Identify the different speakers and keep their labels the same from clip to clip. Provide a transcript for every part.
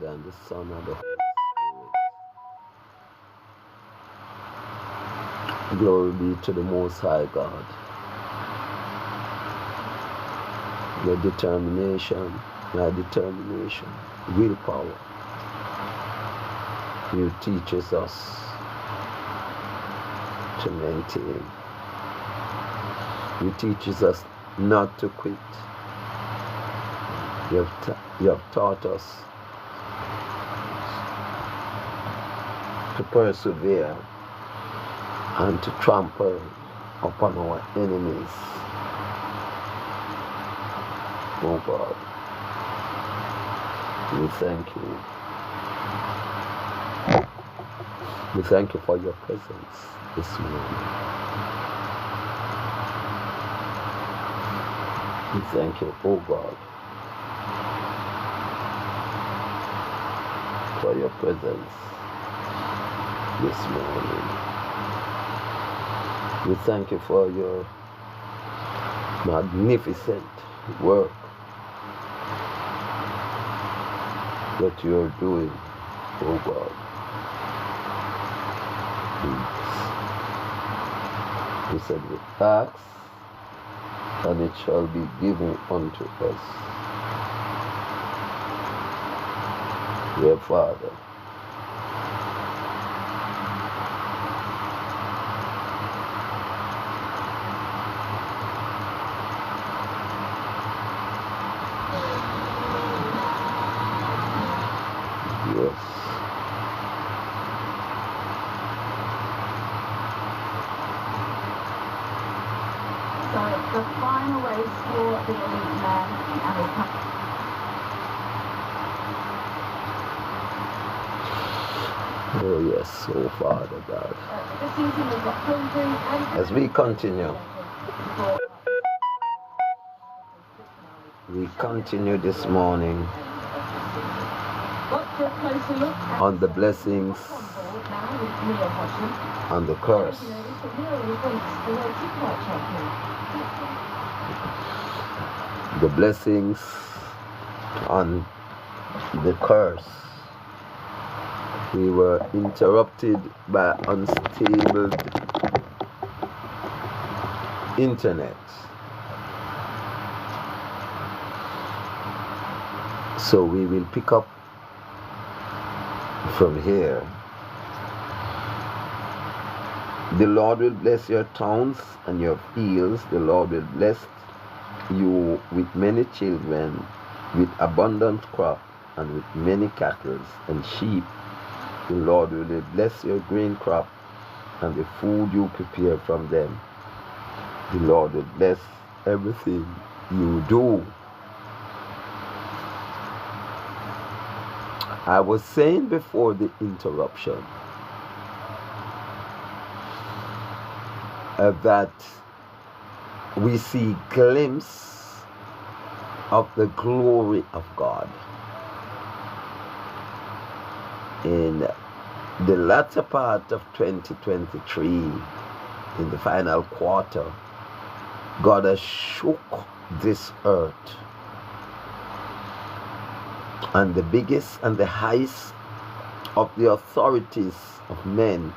Speaker 1: Father, and the Son, and the Holy Spirit. Glory be to the Most High God. Your determination, willpower. You teaches us to maintain. You teaches us not to quit. You have taught us to persevere and to trample upon our enemies. Oh God, we thank you. We thank you for your presence this morning. We thank you, oh God, for your presence this morning. We thank you for your magnificent work that you are doing, oh God. You said, we ask, and it shall be given unto us. Dear Father, yes.
Speaker 2: So it's the final race for the elite men, and it's
Speaker 1: Oh yes, oh Father God.
Speaker 2: this season we've got Coventry and
Speaker 1: As we continue this morning
Speaker 2: But for a closer look at
Speaker 1: on the blessings
Speaker 2: on board now with Neil Hodgson.
Speaker 1: and the curse.
Speaker 2: You know, this Neil replaces the World Superbike champion.
Speaker 1: The blessings and the curse. We were interrupted by unstable internet. So we will pick up from here. The Lord will bless your towns and your fields. The Lord will bless you with many children, with abundant crop, and with many cattle and sheep. The Lord will bless your grain crop and the food you prepare from them. The Lord will bless everything you do. I was saying before the interruption that we see glimpse of the glory of God in the latter part of 2023, in the final quarter. God has shook this earth, and the biggest and the highest of the authorities of men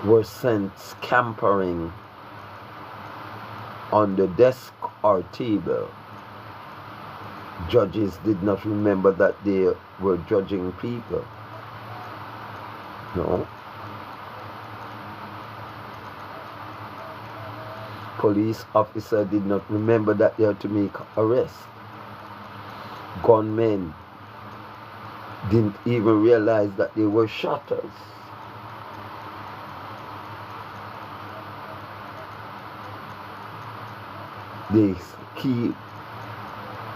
Speaker 1: were sent scampering on the desk or table. Judges did not remember that they were judging people. No. Police officer did not remember that they had to make arrest. Gunmen didn't even realize that they were shotters. They keep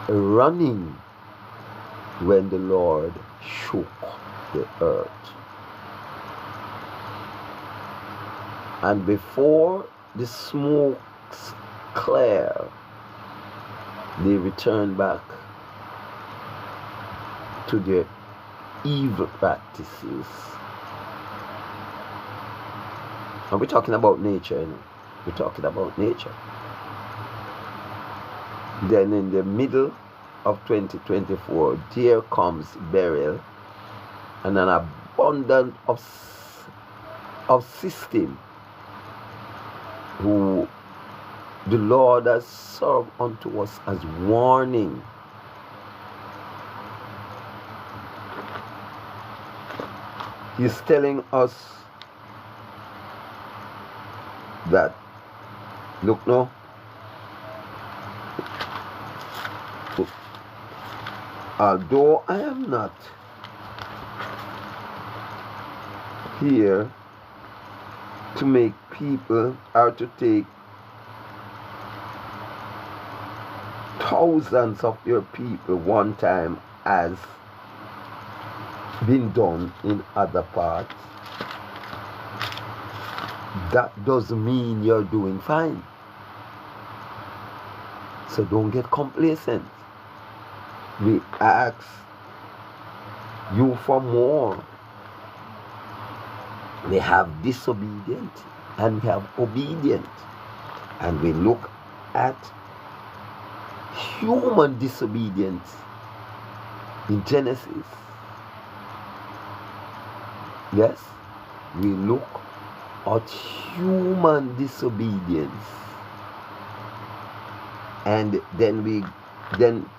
Speaker 1: running when the Lord shook the earth. And before the smokes clear, they return back to their evil practices. And we're talking about nature, you know? We're talking about nature. Then in the middle of 2024, there comes burial and an abundance of system who the Lord has served unto us as warning. He's telling us that, look now, although I am not here to make people or to take thousands of your people one time as been done in other parts, that doesn't mean you're doing fine. So don't get complacent. We ask you for more. We have disobedient and we have obedient. And we look at human disobedience in Genesis. Yes, we look at human disobedience, and then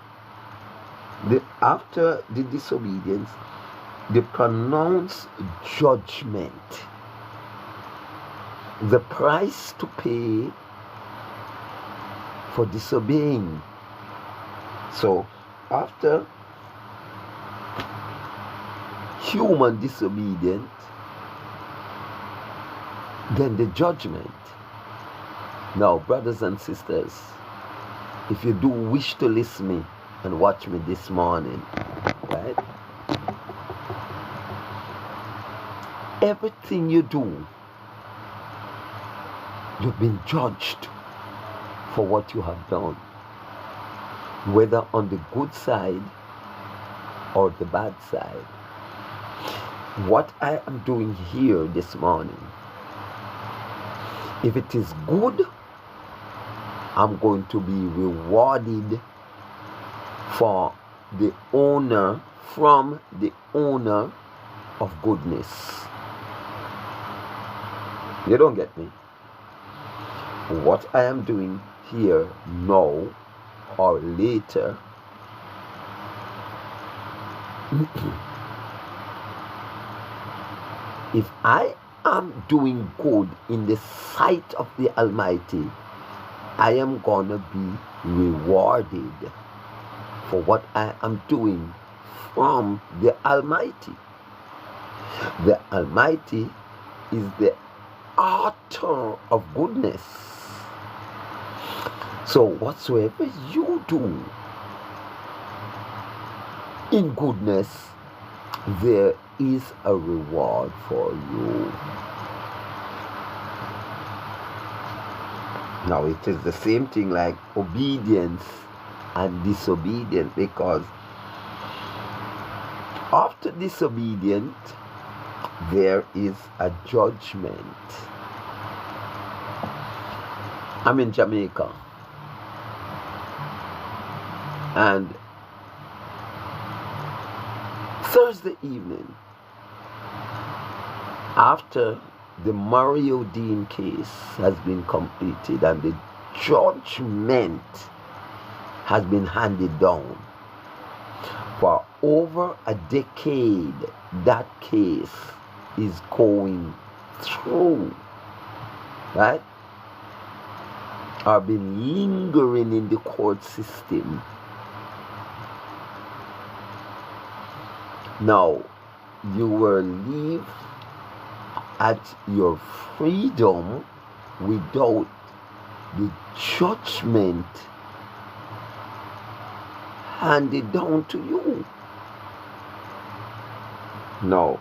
Speaker 1: after the disobedience, they pronounce judgment, the price to pay for disobeying. So after human disobedience, then the judgment. Now, brothers and sisters, if you do wish to listen me and watch me this morning, right? Everything you do, you've been judged for what you have done, whether on the good side or the bad side. What I am doing here this morning, if it is good, I'm going to be rewarded from the owner of goodness. You don't get me? What I am doing here now or later if I am doing good in the sight of the Almighty, I am gonna be rewarded for what I am doing from the Almighty. The Almighty is the author of goodness. So whatsoever you do in goodness, there is a reward for you. Now it is the same thing like obedience and disobedience, because after disobedience there is a judgment. I'm in Jamaica, and Thursday evening, after the Mario Dean case has been completed and the judgment has been handed down, for over a decade that case is going through, right? Have been lingering in the court system. Now, you will live at your freedom without the judgment handed down to you. Now,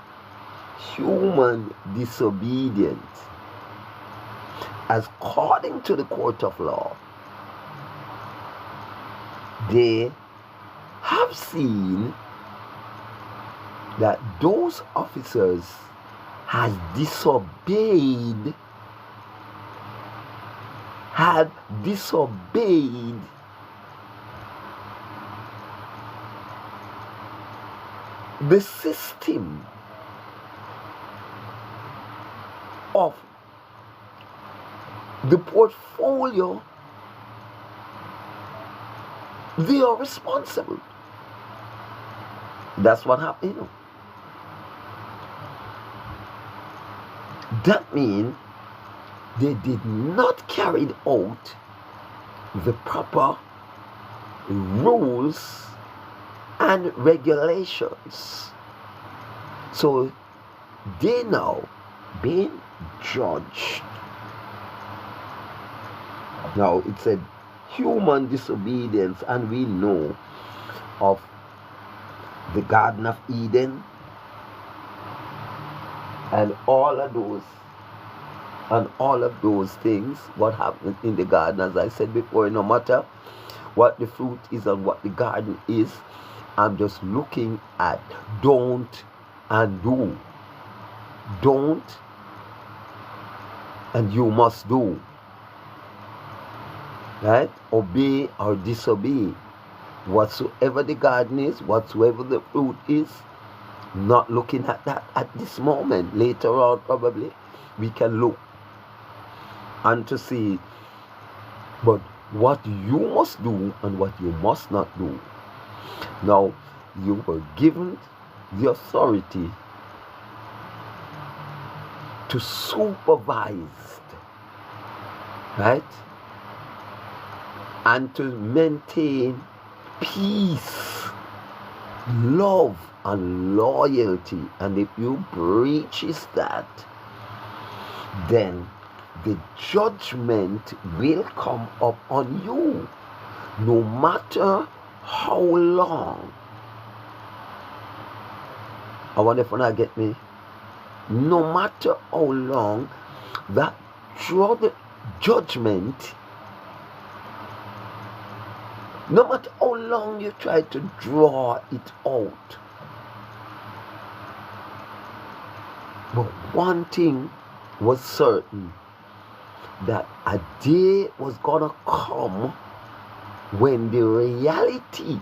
Speaker 1: human disobedience, as according to the court of law, they have seen that those officers had disobeyed the system of the portfolio, they are responsible. That's what happened. That means they did not carry out the proper rules and regulations. So they now being judged. Now it's a human disobedience, and we know of the Garden of Eden and all of those things. What happened in the garden, as I said before, no matter what the fruit is and what the garden is, I'm just looking at don't and do. Don't and you must do. Right? Obey or disobey. Whatsoever the garden is, whatsoever the fruit is, not looking at that at this moment. Later on, probably, we can look and to see, but what you must do and what you must not do. Now, you were given the authority to supervise, right? And to maintain peace, love, and loyalty. And if you breaches that, then the judgment will come up on you, no matter how long. I wonder if you get me. No matter how long that judgment, no matter how long you try to draw it out. But one thing was certain, that a day was gonna come when the reality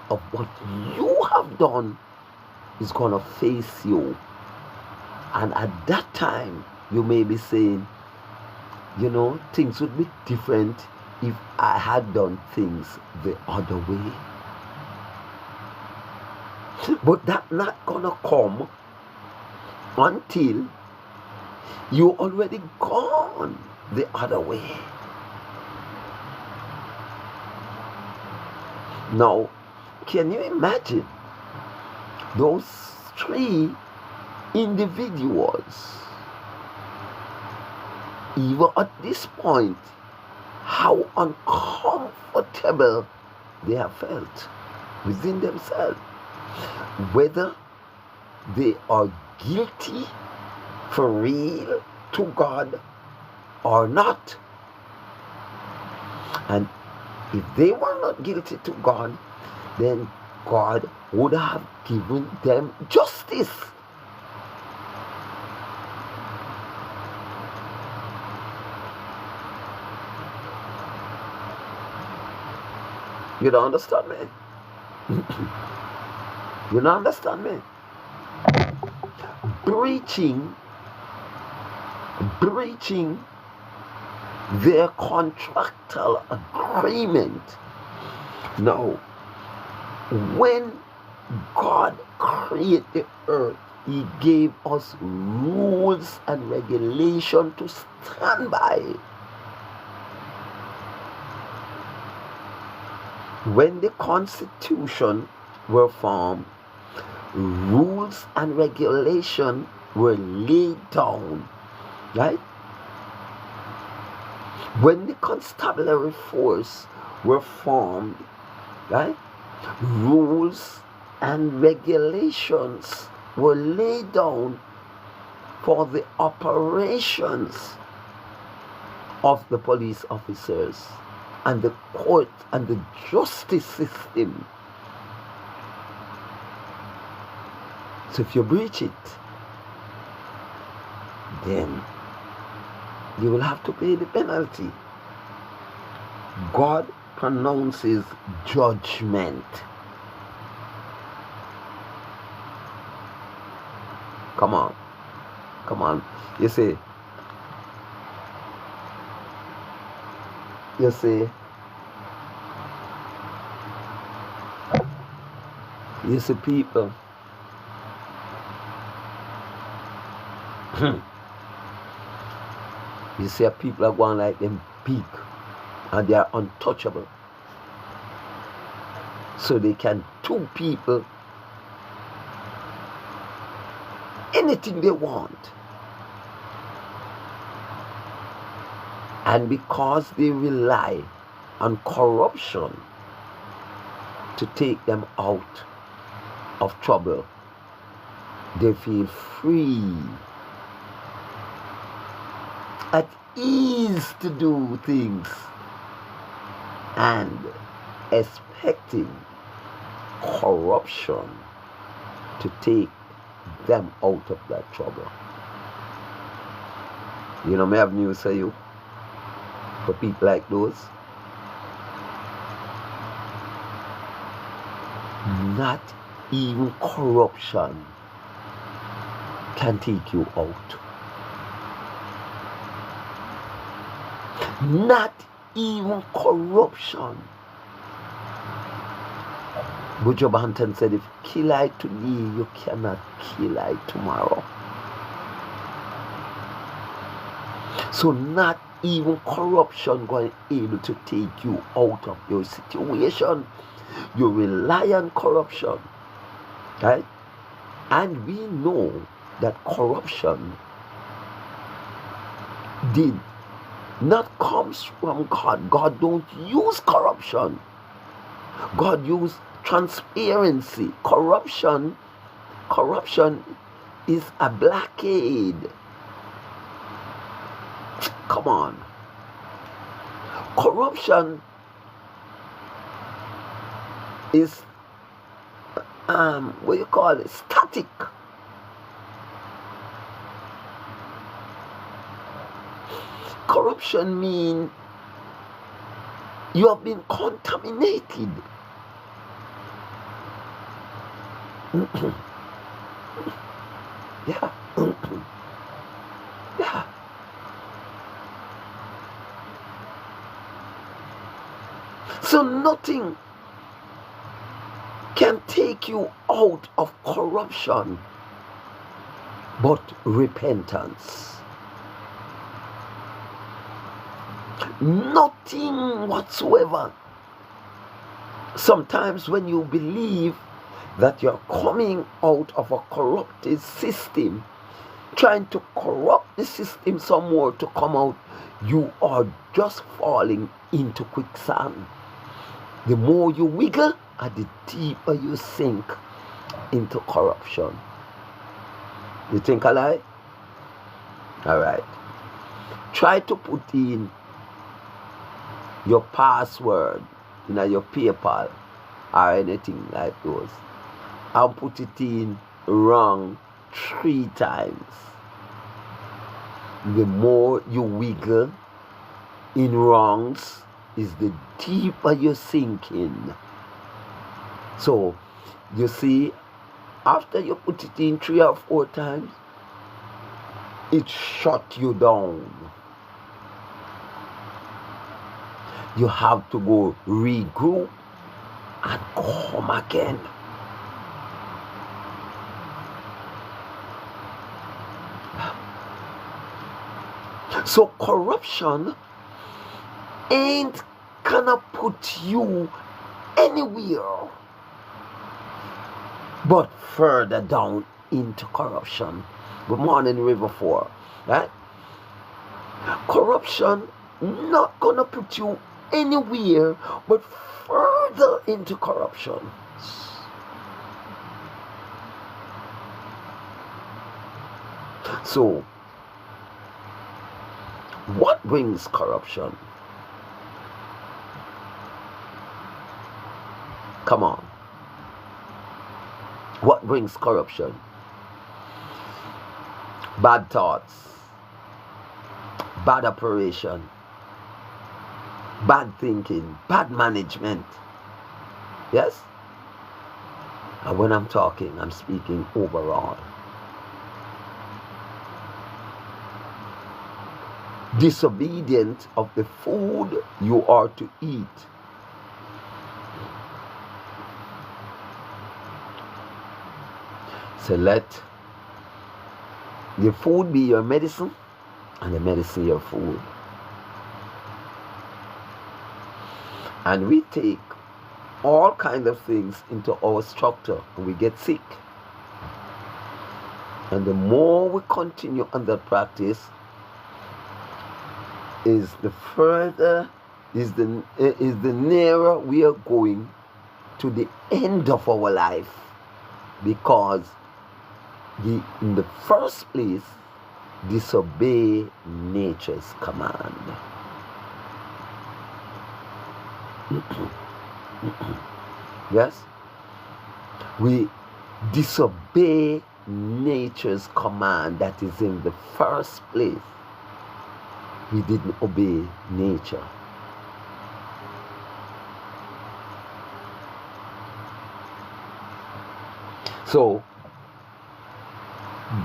Speaker 1: of what you have done is gonna face you. And at that time, you may be saying, you know, things would be different if I had done things the other way. But that's not gonna come until you already gone the other way. Now, can you imagine those three individuals, even at this point, how uncomfortable they have felt within themselves, whether they are guilty for real to God or not. And if they were not guilty to God, then God would have given them justice. You don't understand me? You don't understand me? Breaching their contractual agreement. Now, when God created the earth, He gave us rules and regulations to stand by. When the Constitution were formed, rules and regulations were laid down, right? When the constabulary force were formed, right? Rules and regulations were laid down for the operations of the police officers and the court and the justice system. So if you breach it, then you will have to pay the penalty. God pronounces judgment. Come on. Come on. You see, people. You see, people are going like them big and they are untouchable. So they can do people anything they want. And because they rely on corruption to take them out of trouble, they feel free, at ease to do things, and expecting corruption to take them out of that trouble. You know, may I have news for you, for people like those. Not even corruption can take you out. Not even corruption. But Job Hunton said, if kill I today, you cannot kill I tomorrow. So not even corruption going able to take you out of your situation. You rely on corruption, right? And we know that corruption did not comes from God. God don't use corruption. God used transparency. Corruption is a blockade. Come on. Corruption is what you call it, static. Corruption means you have been contaminated. Yeah. Yeah. So nothing can take you out of corruption but repentance. Nothing whatsoever. Sometimes when you believe that you're coming out of a corrupted system, trying to corrupt the system some more to come out, you are just falling into quicksand. The more you wiggle, the deeper you sink into corruption. You think I lie? Alright. Try to put in your password in your PayPal or anything like those, and put it in wrong 3 times. The more you wiggle in wrongs, is the deeper you sink in. So you see, after you put it in 3 or 4 times, it shut you down. You have to go regroup and come again. So corruption ain't gonna put you anywhere but further down into corruption. Good morning, River 4. Right? Corruption not gonna put you anywhere but further into corruption. So, what brings corruption? Come on. What brings corruption? Bad thoughts, bad operation, bad thinking, bad management. Yes? And when I'm talking, I'm speaking overall. disobedient of the food you are to eat. So let the food be your medicine and the medicine your food. And we take all kinds of things into our structure and we get sick. And the more we continue on that practice, is the nearer we are going to the end of our life, because in the first place, disobey nature's command. Yes? We disobey nature's command that is in the first place. We didn't obey nature. So,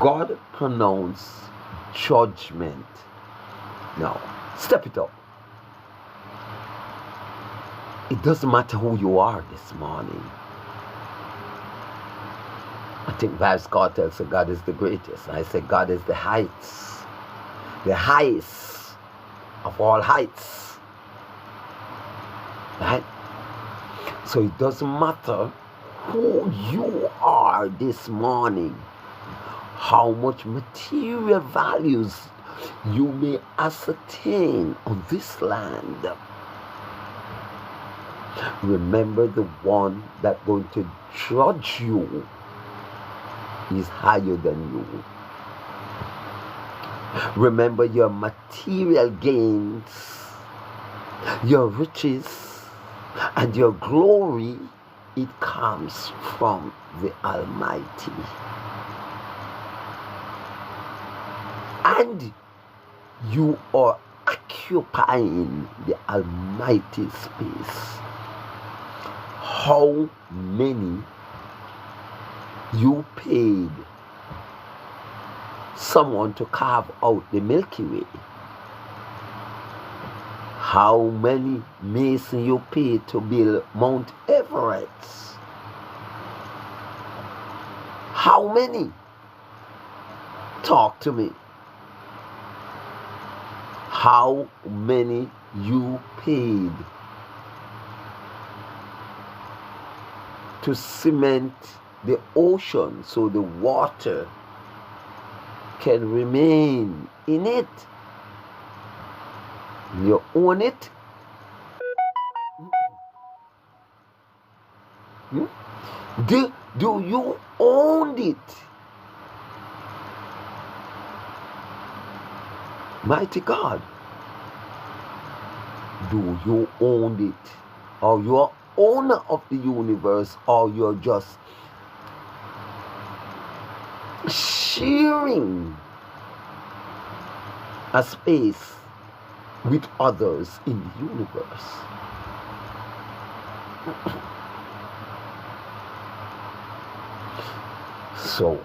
Speaker 1: God pronounced judgment. Now, step it up. It doesn't matter who you are this morning. I think Vibes Cartel said God is the greatest. I say God is the heights. The highest of all heights. Right? So it doesn't matter who you are this morning, how much material values you may ascertain on this land. Remember, the one that's going to judge you is higher than you. Remember, your material gains, your riches, and your glory, it comes from the Almighty. And you are occupying the Almighty space. How many you paid someone to carve out the Milky Way? How many masons you paid to build Mount Everest? How many? Talk to me. How many you paid to cement the ocean so the water can remain in it? You own it? Do you own it? Mighty God, do you own it? Or you're owner of the universe, or you're just sharing a space with others in the universe? So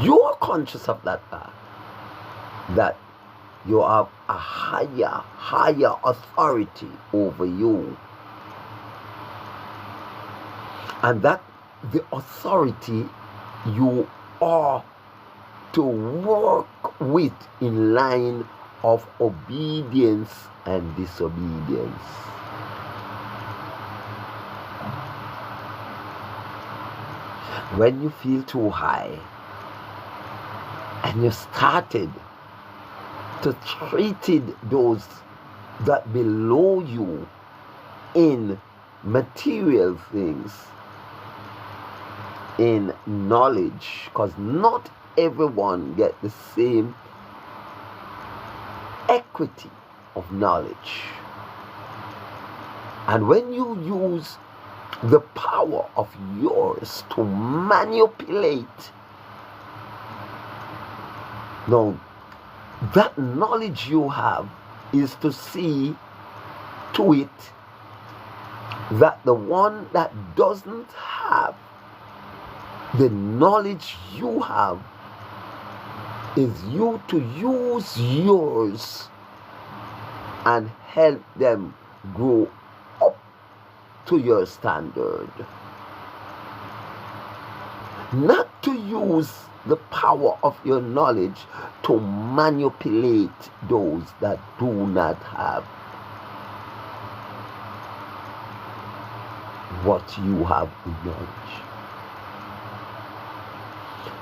Speaker 1: you're conscious of that fact, that you have a higher authority over you, and that the authority you are to work with in line of obedience and disobedience. When you feel too high and you started to treat those that below you in material things, in knowledge, because not everyone get the same equity of knowledge. And when you use the power of yours to manipulate, now that knowledge you have is to see to it that the one that doesn't have the knowledge you have is you to use yours and help them grow up to your standard. Not to use the power of your knowledge to manipulate those that do not have what you have in knowledge.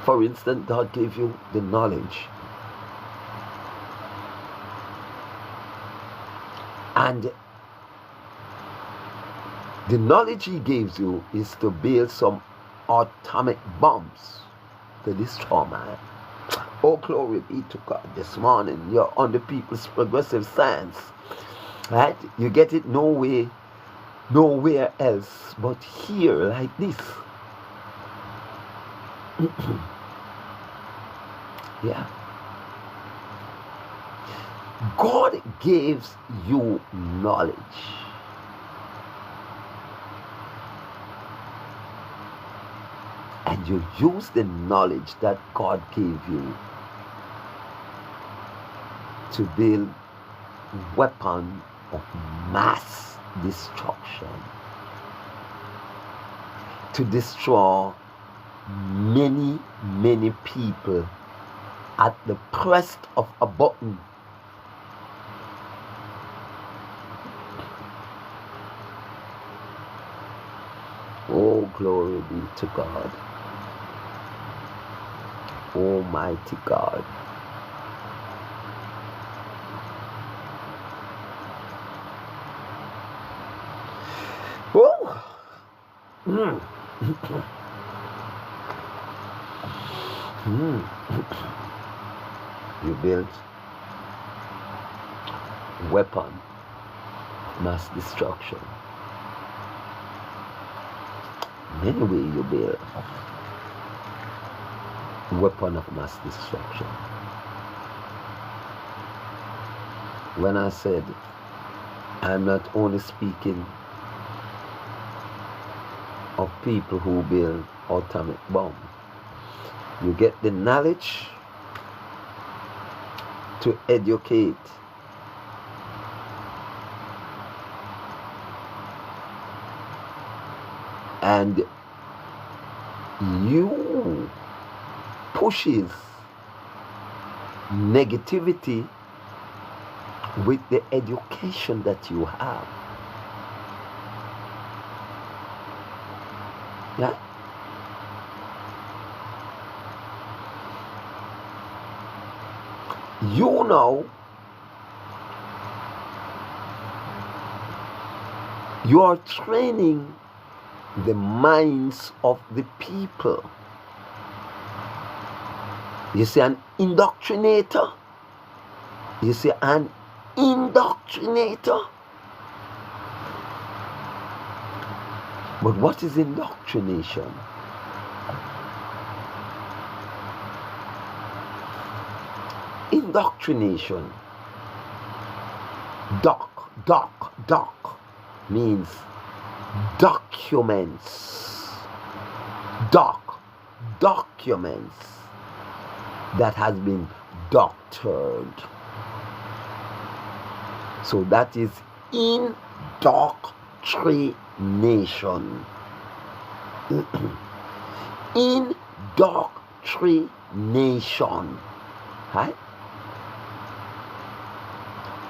Speaker 1: For instance, God gave you the knowledge, and the knowledge He gives you is to build some atomic bombs to destroy man. Oh, glory be to God. This morning you're on the People's Progressive Science, right? You get it nowhere else but here, like this. Yeah. God gives you knowledge. And you use the knowledge that God gave you to build weapons of mass destruction, to destroy many, many people at the press of a button. Oh, glory be to God. Almighty God. Oh. You build weapon of mass destruction. Many ways you build weapon of mass destruction. When I said I'm not only speaking of people who build atomic bombs, you get the knowledge to educate, and you pushes negativity with the education that you have. Yeah. You know, you are training the minds of the people. You see, an indoctrinator. You see, an indoctrinator. But what is indoctrination? Indoctrination. Doc means documents. Documents that has been doctored. So that is indoctrination. Indoctrination. Right?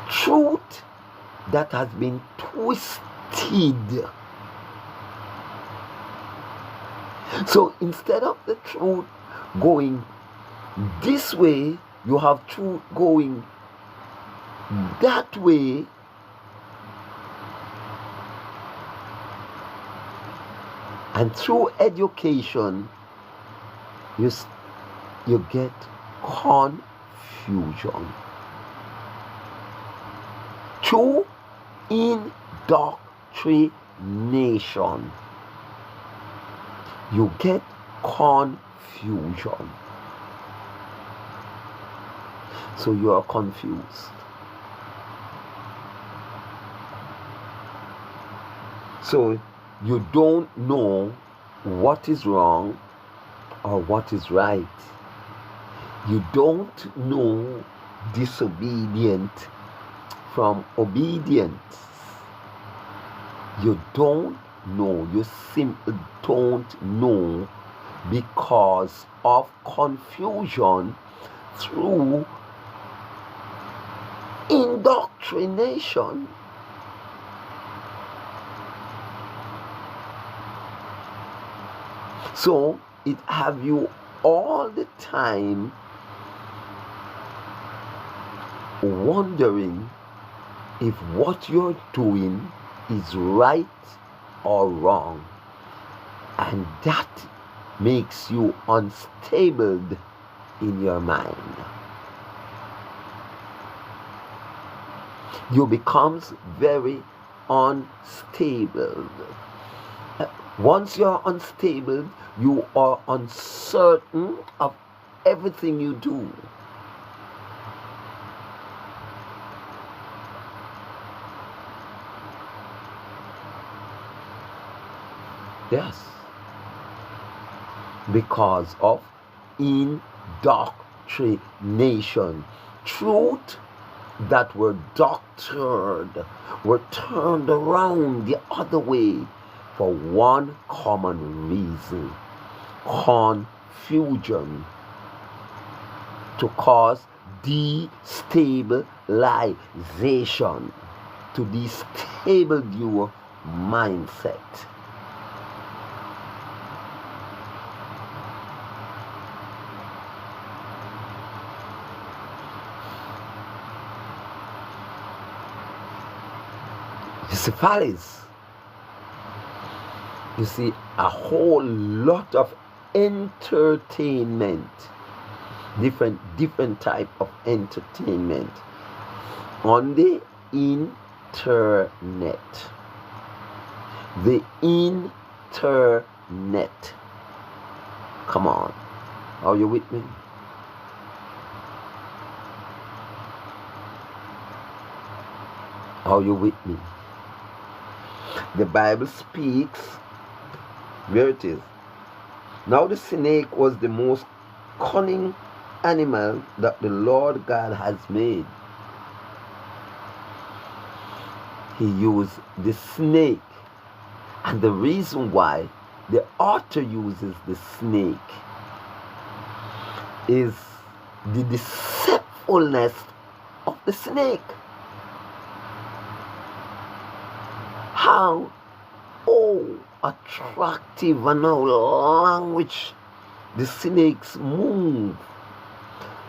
Speaker 1: Truth that has been twisted. So instead of the truth going this way, you have truth going that way. And through education, you get confusion. Through indoctrination, you get confusion. So you are confused. So you don't know what is wrong or what is right. You don't know disobedient from obedience. You don't know. You simply don't know because of confusion through indoctrination. So it have you all the time wondering if what you're doing is right or wrong, and that makes you unstable in your mind. You becomes very unstable. Once you're unstable, you are uncertain of everything you do. Yes, because of indoctrination. Truth that were doctored were turned around the other way for one common reason: confusion, to cause destabilization, to destabilize your mindset. You see, follies. You see, a whole lot of entertainment, different type of entertainment on the internet. The internet. Come on, are you with me? Are you with me? The Bible speaks, where it is. Now the snake was the most cunning animal that the Lord God has made. He used the snake. And the reason why the author uses the snake is the deceitfulness of the snake. How attractive and how language the snakes move,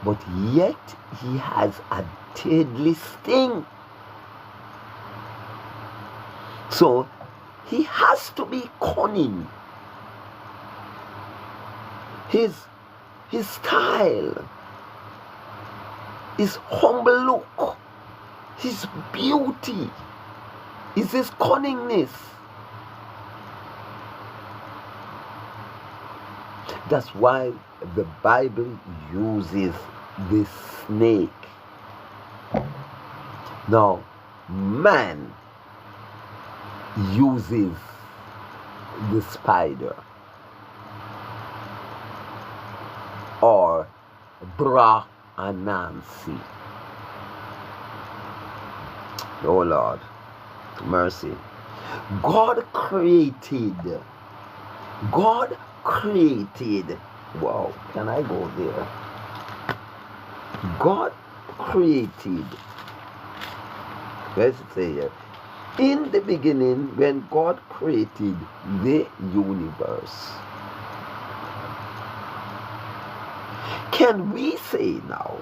Speaker 1: but yet he has a deadly sting. So he has to be cunning. His style, his humble look, his beauty, is his cunningness. That's why the Bible uses the snake. Now, man uses the spider or Bra and Nancy. Oh Lord, mercy. God created. Wow, can I go there? God created. Where does it say here? In the beginning, when God created the universe. Can we say now,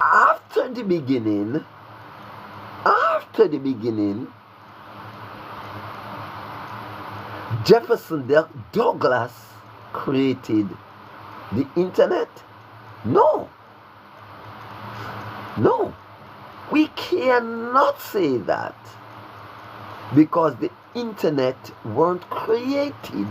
Speaker 1: after the beginning, Jefferson Douglas created the internet? No, we cannot say that, because the internet weren't created.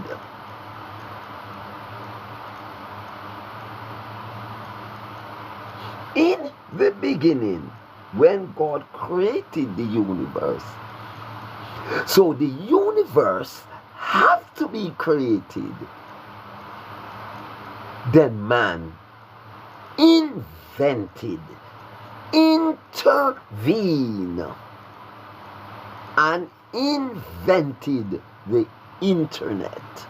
Speaker 1: In the beginning, when God created the universe, so the universe have to be created Then man invented, intervened, and invented the internet.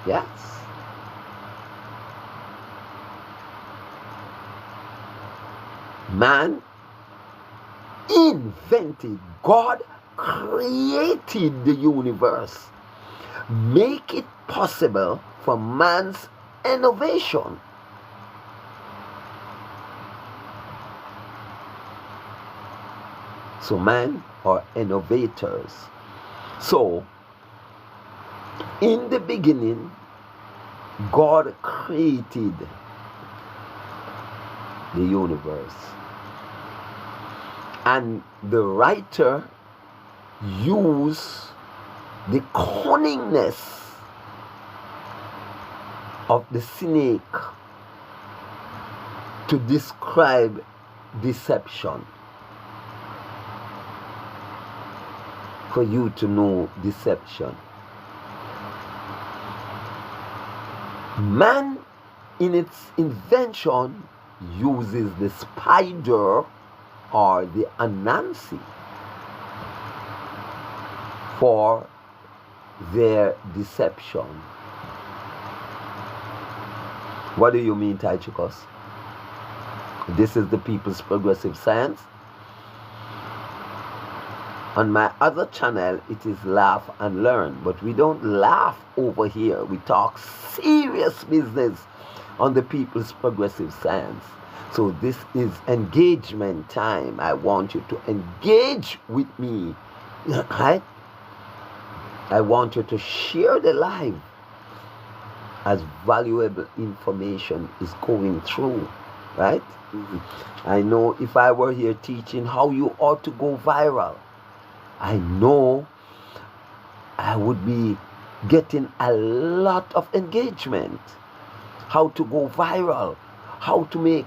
Speaker 1: Yes. Man invented, God created the universe, make it possible for man's innovation. So man are innovators. So in the beginning, God created the universe. And the writer used the cunningness of the snake to describe deception. For you to know deception. Man, in its invention, uses the spider or the Anansi for their deception. What do you mean, Tychicus? This is the People's Progressive Science. On my other channel, it is Laugh and Learn, but we don't laugh over here. We talk serious business on the People's Progressive Science. So this is engagement time. I want you to engage with me, right? I want you to share the live as valuable information is going through, right? I know if I were here teaching how you ought to go viral, I know I would be getting a lot of engagement. How to go viral, how to make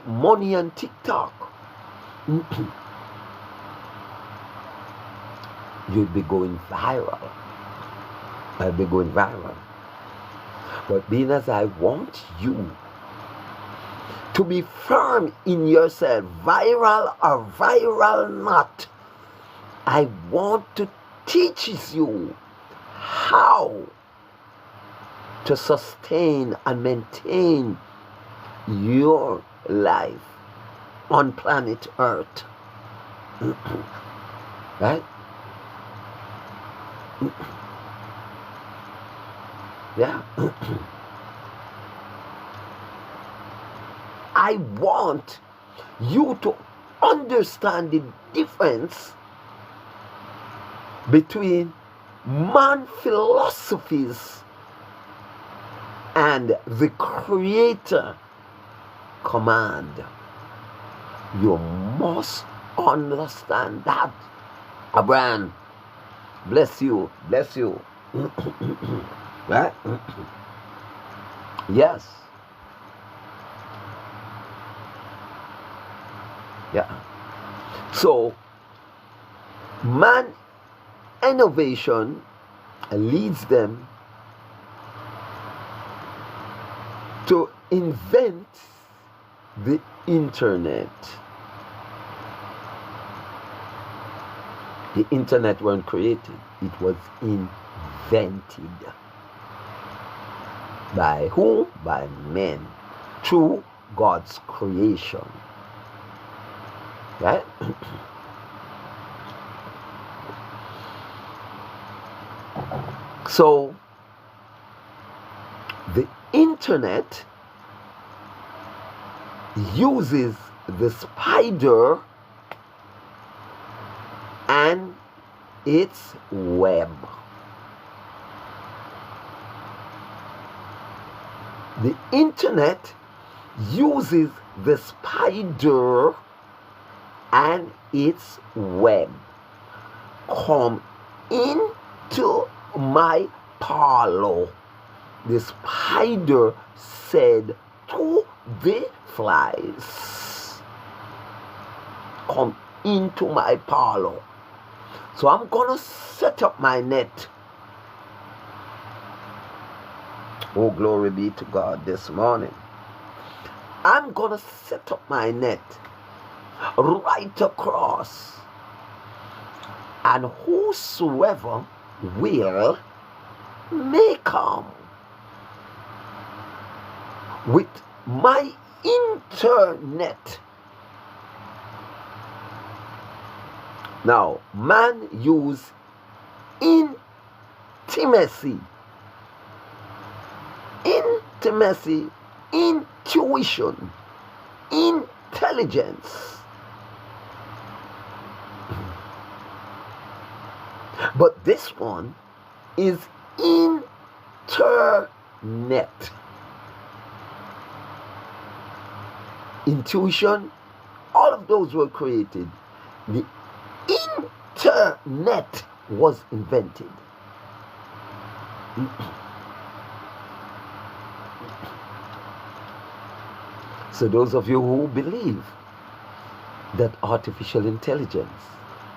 Speaker 1: money on TikTok. You'll be going viral. I'll be going viral. But being as I want you to be firm in yourself, viral or viral not, I want to teach you how to sustain and maintain your life on planet Earth. Right? Yeah. I want you to understand the difference between man philosophies and the Creator command. You must understand that. Abraham, bless you, bless you. Right? Yes. Yeah. So, man innovation leads them to invent the internet. The internet wasn't created, it was invented. By who? By men, through God's creation. Right? So, the internet uses the spider and its web. The internet uses the spider and its web. Come into my parlor, the spider said to the flies. Come into my parlor. So I'm going to set up my net. Oh, glory be to God this morning. I'm going to set up my net right across. And whosoever will may come with my internet. Now, man use intimacy, intuition, intelligence. But this one is internet. Intuition, all of those were created. The internet was invented. So those of you who believe that artificial intelligence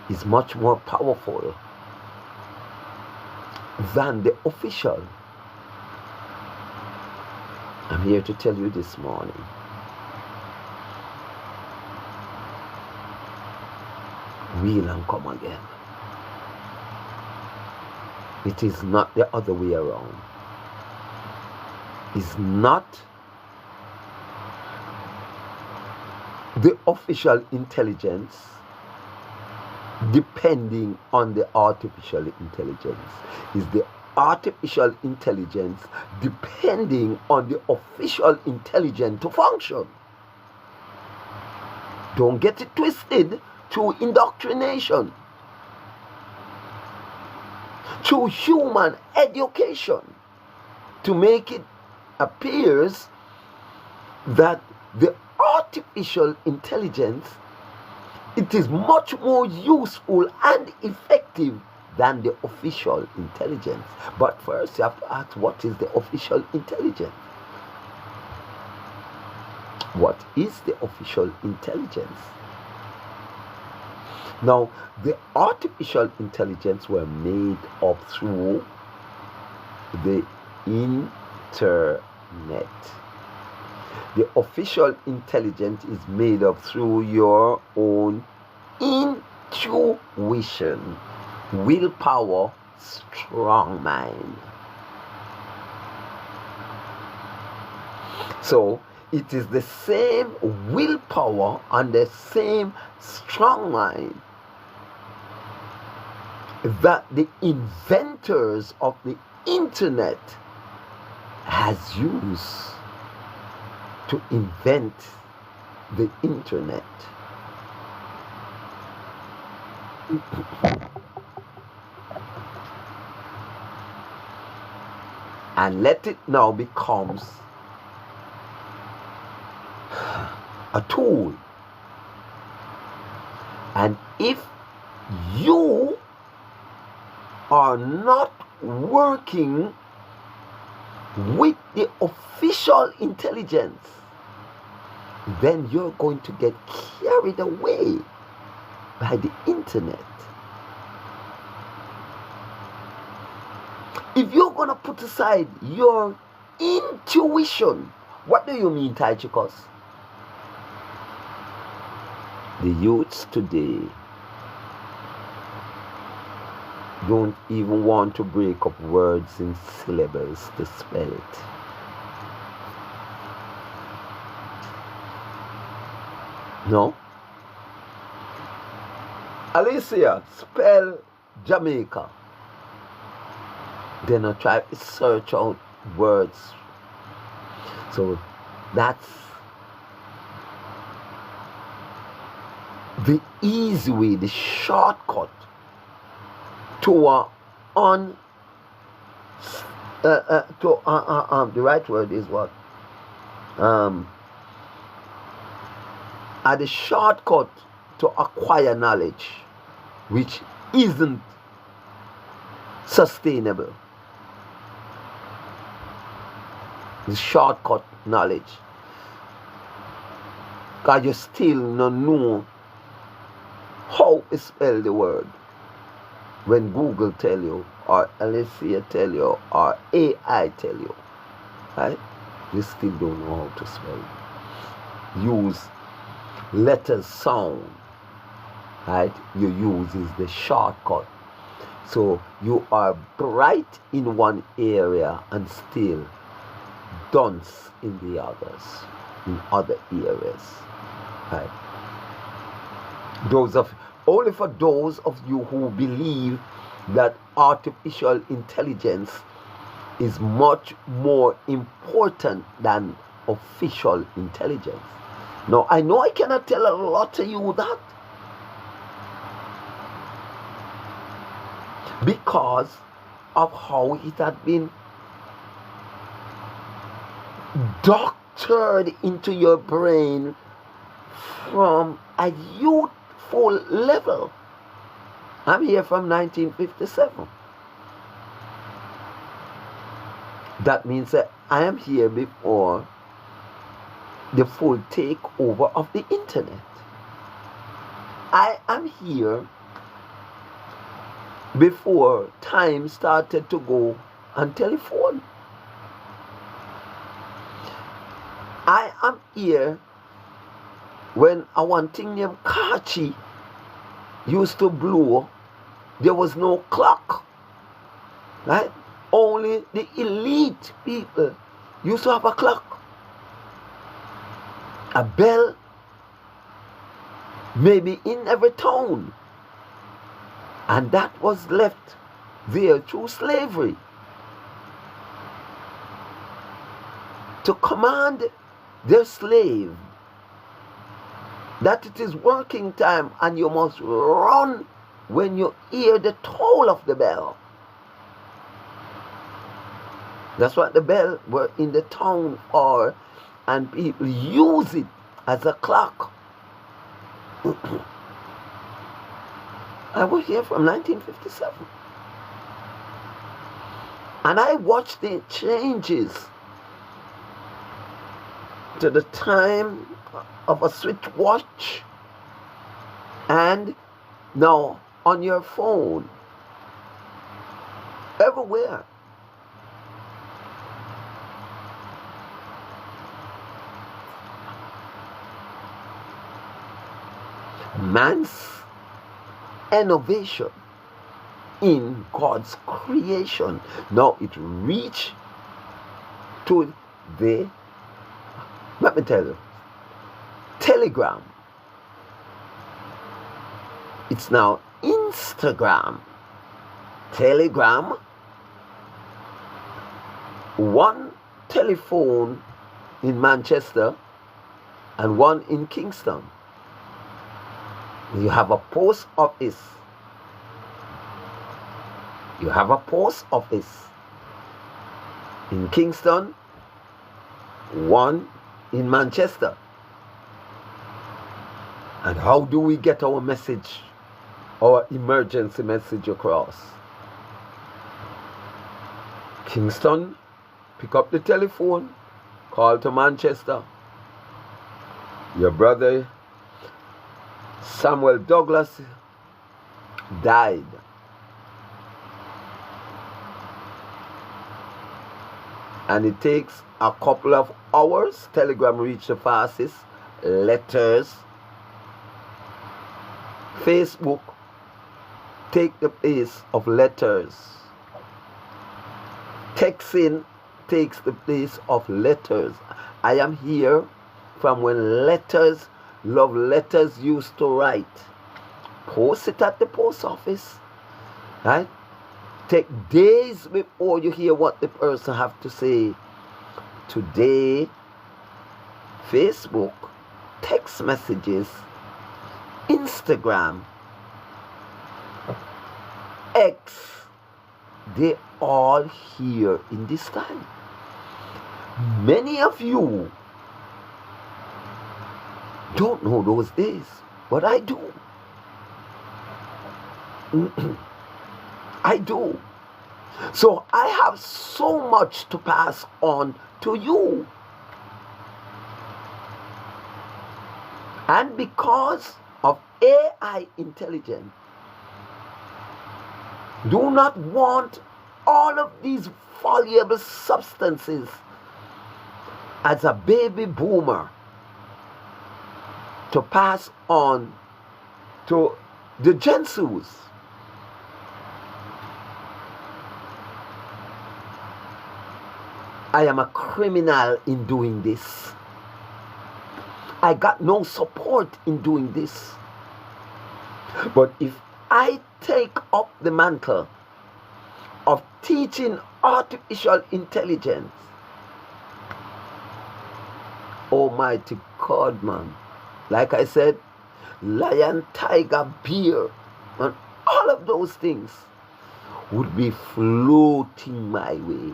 Speaker 1: is much more powerful than the official, I'm here to tell you this morning, will and come again. It is not the other way around. It's not the official intelligence depending on the artificial intelligence. It's the artificial intelligence depending on the official intelligence to function. Don't get it twisted through indoctrination, through human education, to make it appears that the artificial intelligence, it is much more useful and effective than the official intelligence. But first you have to ask, what is the official intelligence? What is the official intelligence? Now, the artificial intelligence were made up through the internet. The official intelligence is made up through your own intuition, willpower, strong mind. So it is the same willpower and the same strong mind that the inventors of the internet has used to invent the internet. And let it now becomes a tool. And if you are not working with the official intelligence, then you're going to get carried away by the internet. If you're going to put aside your intuition, what do you mean, Tychicus? The youths today don't even want to break up words in syllables to spell it. No? Alicia, spell Jamaica. Then I try to search out words. So that's the easy way, the shortcut to the right word is what? The shortcut to acquire knowledge, which isn't sustainable. The shortcut knowledge, because you still don't know how to spell the word. when Google tell you, or LSC tell you, or AI tell you, right? You still don't know how to spell it. Use letters sound, right? You use is the shortcut. So you are bright in one area and still dunce in the others, in other areas, right? Only for those of you who believe that artificial intelligence is much more important than official intelligence. Now, I know I cannot tell a lot of you that, because of how it had been doctored into your brain from a youthful level. I'm here from 1957. That means that I am here before the full takeover of the internet. I am here before time started to go on telephone. I am here when a one thing named Kachi used to blow. There was no clock, right? Only the elite people used to have a clock, a bell, maybe in every town. And that was left there through slavery to command their slave that it is working time and you must run when you hear the toll of the bell. That's what the bell were in the town for, and people use it as a clock. I was here from 1957. And I watched the changes to the time of a switch watch and now on your phone. Everywhere. Man's innovation in God's creation. Now it reached to the, let me tell you, Telegram. It's now Instagram. Telegram. One telephone in Manchester and one in Kingston. You have a post office. You have a post office in Kingston, one in Manchester. And how do we get our message, our emergency message across? Kingston, pick up the telephone, call to Manchester. Your brother Samuel Douglas died. And it takes a couple of hours. Telegram reached the fastest. Letters. Facebook take the place of letters. Texting takes the place of letters. I am here from when letters, love letters used to write. Post it at the post office, right? Take days before you hear what the person have to say. Today, Facebook, text messages, Instagram, X, they all here in this time. Many of you don't know those days, but I do. I do. So I have so much to pass on to you. And because of AI intelligence, Do not want all of these valuable substances as a baby boomer to pass on to the Gensus. I am a criminal in doing this. I got no support in doing this. But if I take up the mantle of teaching artificial intelligence, Almighty God, man, like I said, lion, tiger, bear, and all of those things would be floating my way.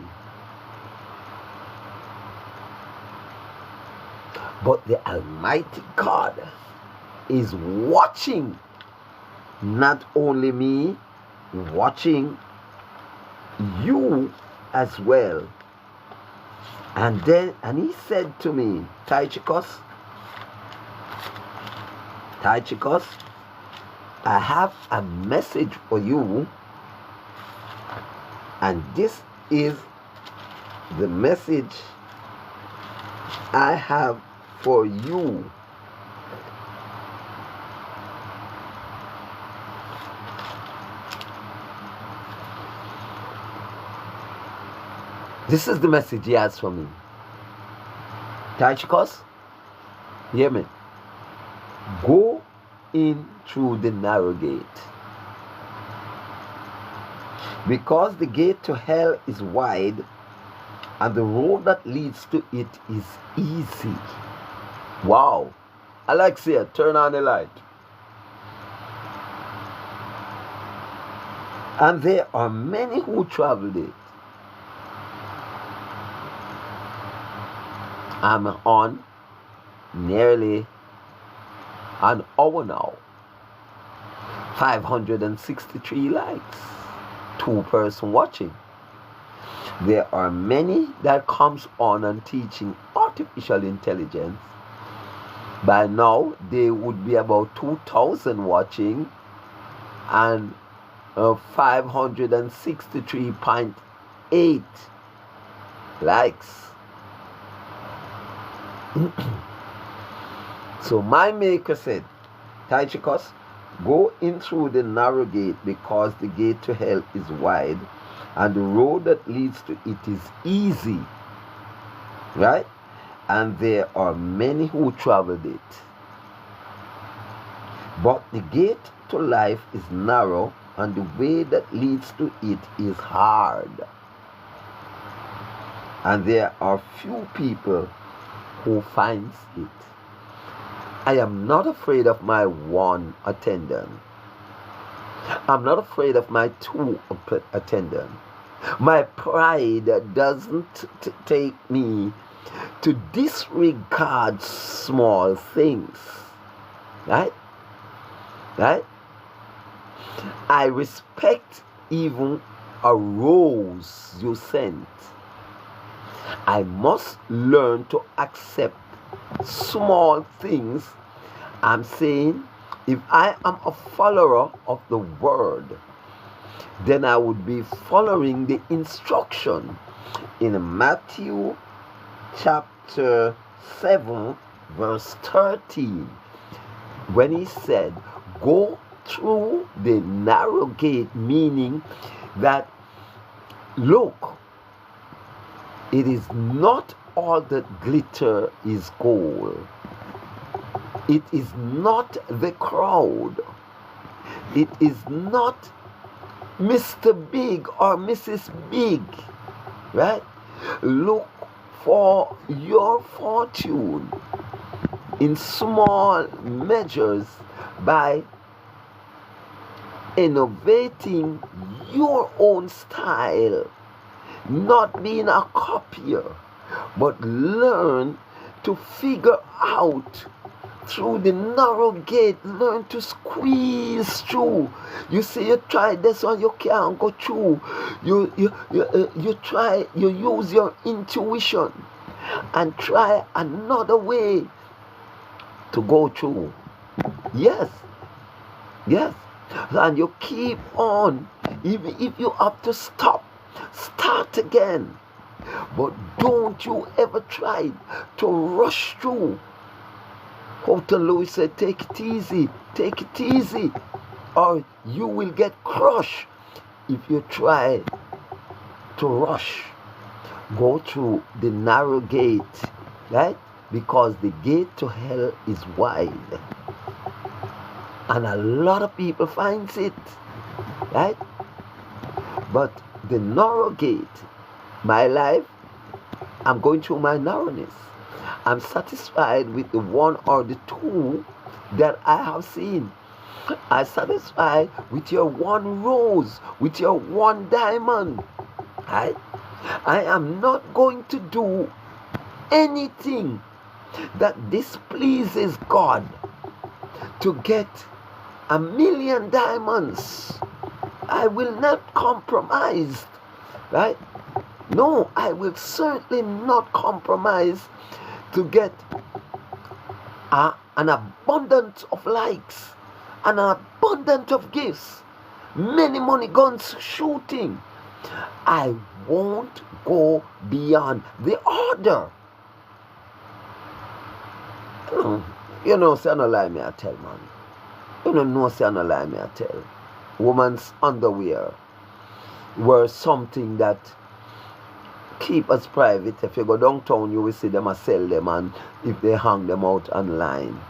Speaker 1: But the Almighty God is watching, not only me, watching you as well. And he said to me, Tychicus, I have a message for you, and this is the message I have for you. This is the message he has for me. Tychicus, hear me. Go in through the narrow gate. Because the gate to hell is wide, and the road that leads to it is easy. Wow. Alexia, turn on the light. And there are many who traveled it. I'm on nearly an hour now. 563 likes. 2 person watching. There are many that comes on and teaching artificial intelligence. By now, there would be about 2,000 watching and 563.8 likes. So my maker said, Tychicus, go in through the narrow gate, because the gate to hell is wide and the road that leads to it is easy. Right? And there are many who traveled it. But the gate to life is narrow, and the way that leads to it is hard. And there are few people who finds it. I am not afraid of my 1 attendant. I'm not afraid of my 2 attendant. My pride doesn't take me to disregard small things. Right? Right? I respect even a rose you sent. I must learn to accept small things. I'm saying, if I am a follower of the word, then I would be following the instruction in Matthew chapter 7 verse 13, when he said, go through the narrow gate, meaning that, look, it is not all that glitter is gold. It is not the crowd. It is not Mr. Big or Mrs. Big. Right? Look for your fortune in small measures by innovating your own style, not being a copier, but learn to figure out through the narrow gate, learn to squeeze through. You say you try this one, you can't go through. You use your intuition and try another way to go through. Yes. And you keep on Even if you have to stop, start again. But don't you ever try to rush through. Hotel Louis said, take it easy, or you will get crushed if you try to rush. Go through the narrow gate, right? Because the gate to hell is wide. And a lot of people finds it, right? But the narrow gate, my life, I'm going through my narrowness. I'm satisfied with the one or the two that I have seen. I'm satisfied with your one rose, with your one diamond, right? I am not going to do anything that displeases God to get 1,000,000 diamonds. I will not compromise, right? No, I will certainly not compromise to get an abundance of likes, an abundance of gifts, many money guns shooting. I won't go beyond the order. You know, say no lie me I tell, man. You don't know, say no lie me I tell. Woman's underwear were something that keep us private. If you go downtown, you will see them and sell them, and if they hang them out online.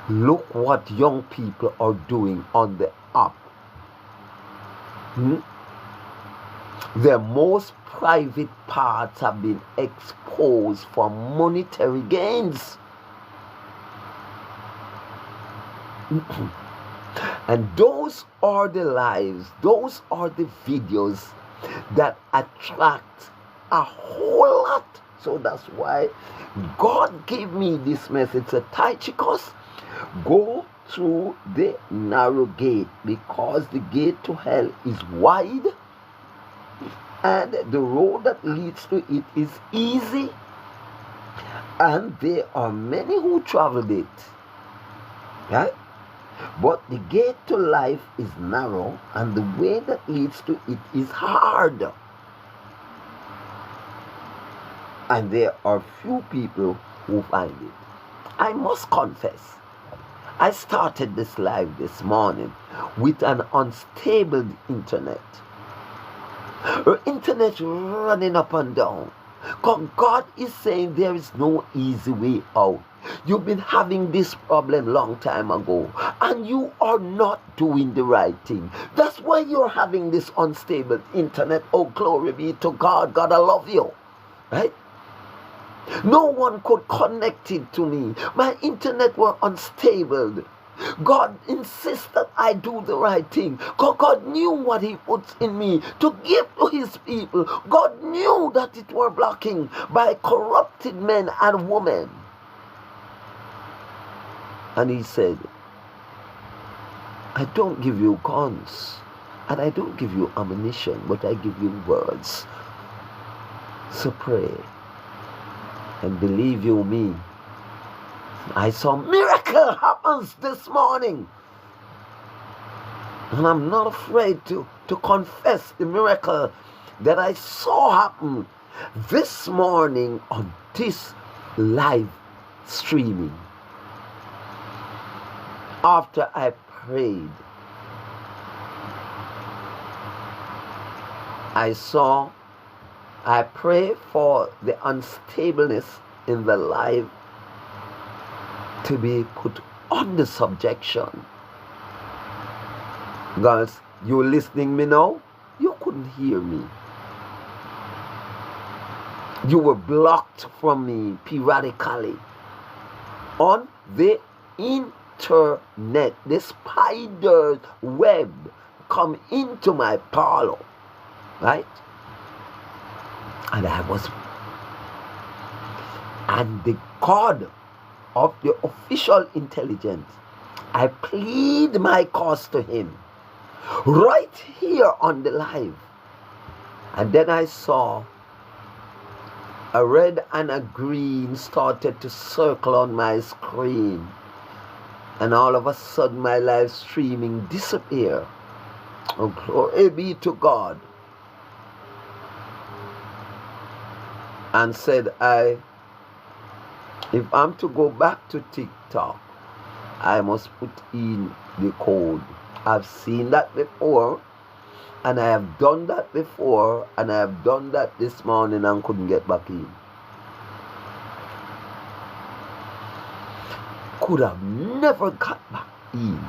Speaker 1: Look what young people are doing on the app. Their most private parts have been exposed for monetary gains. And those are the lives, those are the videos that attract a whole lot. So that's why God gave me this message. Said, Tychicus, go through the narrow gate, because the gate to hell is wide and the road that leads to it is easy, and there are many who travel it, right? But the gate to life is narrow, and the way that leads to it is hard. And there are few people who find it. I must confess, I started this live this morning with an unstable internet. Internet running up and down. God is saying there is no easy way out. You've been having this problem long time ago, and you are not doing the right thing. That's why you're having this unstable internet. Oh, glory be to God. God, I love you. Right? No one could connect it to me. My internet were unstable. God insists that I do the right thing. God knew what he puts in me to give to his people. God knew that it were blocking by corrupted men and women. And he said, I don't give you guns, and I don't give you ammunition, but I give you words. So pray, and believe you me, I saw miracle happens this morning. And I'm not afraid to confess the miracle that I saw happen this morning on this live streaming. After I prayed, I pray for the unstableness in the life to be put under subjection. Guys, you listening me now? You couldn't hear me. You were blocked from me periodically on the internet. The spider's web come into my parlor, right? And the God of the official intelligence, I plead my cause to him right here on the live. And then I saw a red and a green started to circle on my screen, and all of a sudden my live streaming disappeared. Oh, glory be to God. And said, if I'm to go back to TikTok, I must put in the code. I've seen that before, and I have done that before, and I have done that this morning and couldn't get back in. Could have never got back in.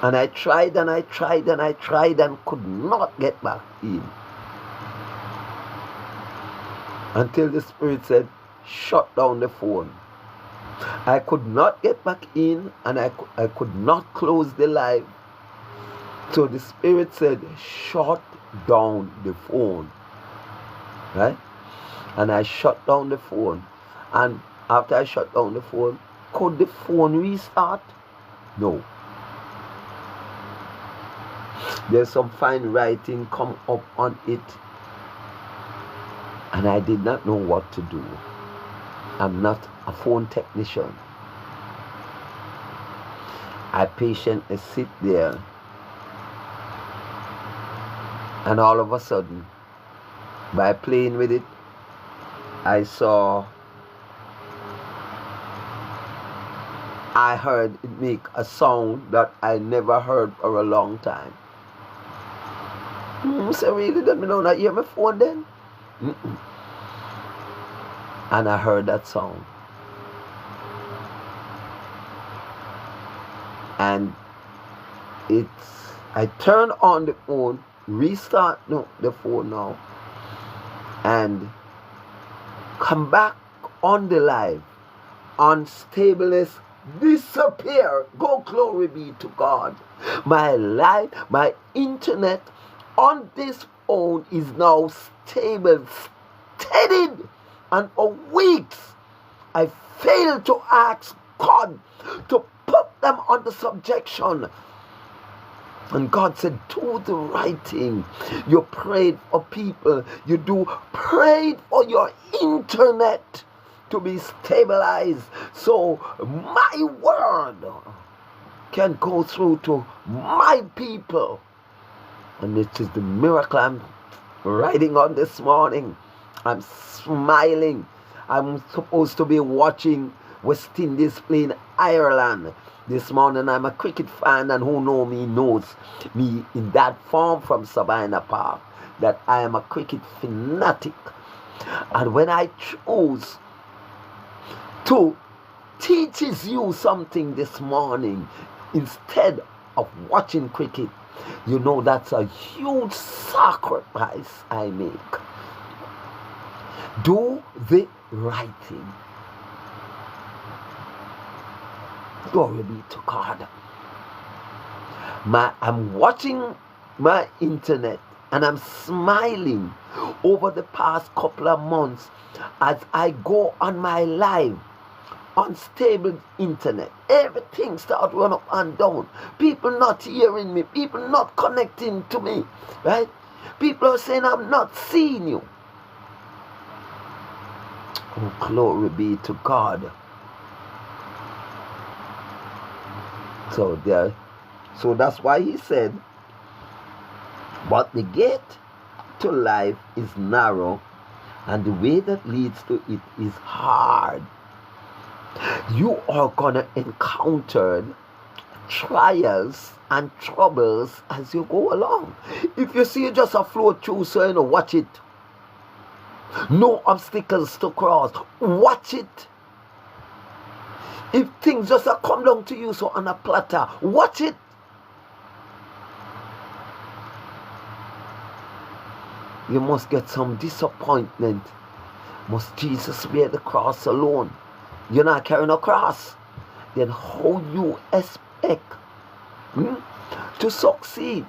Speaker 1: And I tried and I tried and I tried and could not get back in. Until the Spirit said, shut down the phone. I could not get back in, and I could not close the live. So the Spirit said, shut down the phone. Right? And I shut down the phone. And after I shut down the phone, could the phone restart? No. There's some fine writing come up on it. And I did not know what to do. I'm not a phone technician. I patiently sit there, and all of a sudden, by playing with it, I heard it make a sound that I never heard for a long time. So really, let me know not hear my phone then? And I heard that sound. And I turn on the phone, restart the phone now, and come back on the live. Unstableness disappear. Go, glory be to God. My live, my internet on this phone is now stable, steadied. And for weeks, I failed to ask God to put them under subjection. And God said, do the right thing. You prayed for people. You prayed for your internet to be stabilized. So my word can go through to my people. And it is the miracle I'm writing on this morning. I'm smiling. I'm supposed to be watching West Indies playing Ireland this morning. I'm a cricket fan, and who knows me in that form from Sabina Park, that I am a cricket fanatic. And when I chose to teach you something this morning instead of watching cricket, you know that's a huge sacrifice I make. Do the right thing. Glory be to God. I'm watching my internet and I'm smiling over the past couple of months as I go on my live. Unstable internet. Everything starts run up and down. People not hearing me. People not connecting to me. Right? People are saying I'm not seeing you. Oh, glory be to God. So that's why he said, but the gate to life is narrow, and the way that leads to it is hard. You are gonna encounter trials and troubles as you go along. If you see just a flow through, so watch it. No obstacles to cross. Watch it. If things just come down to you so on a platter, watch it. You must get some disappointment. Must Jesus bear the cross alone? You're not carrying a cross. Then how you expect to succeed?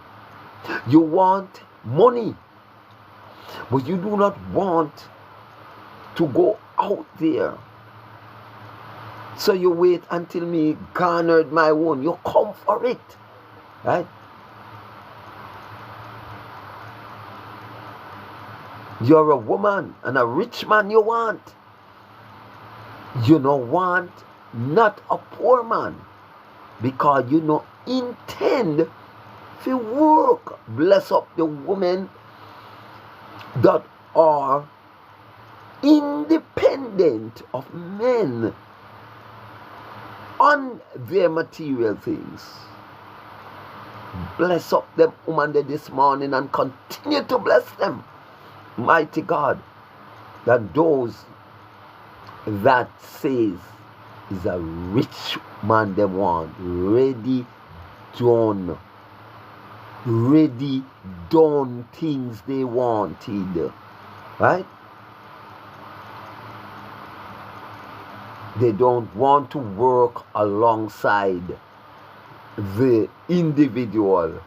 Speaker 1: You want money, but you do not want to go out there. So you wait until me garnered my own. You come for it. Right? You're a woman and a rich man you want. You don't want not a poor man, because you don't intend fi work. Bless up the women that are independent of men on their material things. Bless up them woman this morning and continue to bless them. Mighty God, that those that says is a rich man they want, ready done things they wanted, right? They don't want to work alongside the individual,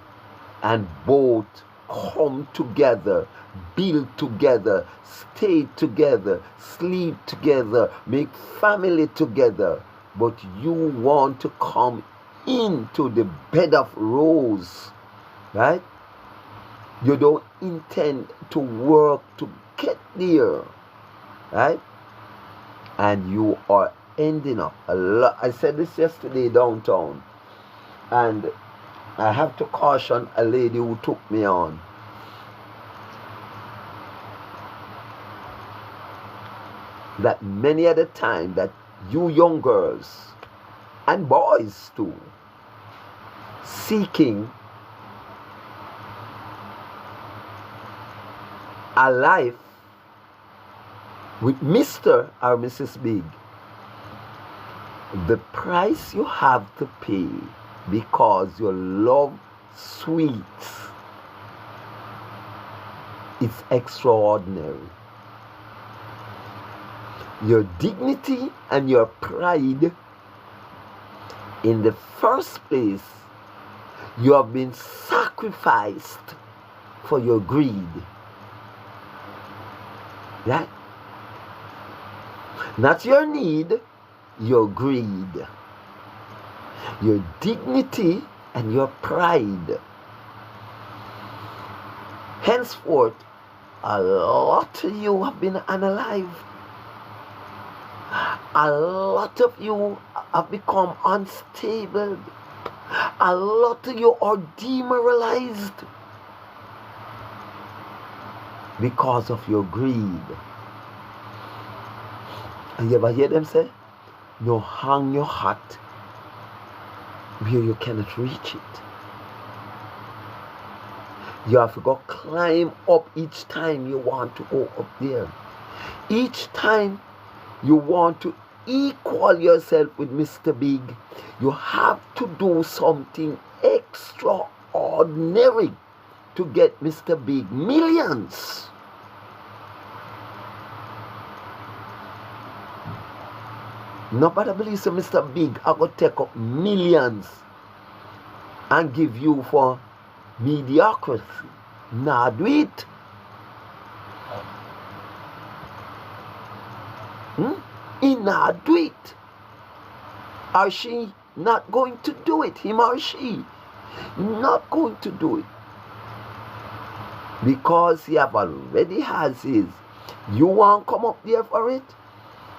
Speaker 1: and both come together, build together, stay together, sleep together, make family together. But you want to come into the bed of rose, right? You don't intend to work to get there, right? And you are ending up a lot. I said this yesterday downtown, and I have to caution a lady who took me on. That many at the time that you young girls and boys too seeking a life with Mr. or Mrs. Big, the price you have to pay because you love sweets is extraordinary. Your dignity and your pride, in the first place, you have been sacrificed for your greed. Right? Not your need, your greed. Your dignity and your pride. Henceforth, a lot of you have been unalive. A lot of you have become unstable. A lot of you are demoralized because of your greed. And you ever hear them say, no, hang your hat where you cannot reach it. You have to go climb up each time you want to go up there. Each time you want to equal yourself with Mr. Big, you have to do something extraordinary to get Mr. Big millions. Nobody believes that Mr. Big are going to take up millions and give you for mediocrity. Nah, do it. He not do it. Or she not going to do it. Him or she not going to do it. Because he have already has his. You want to come up there for it?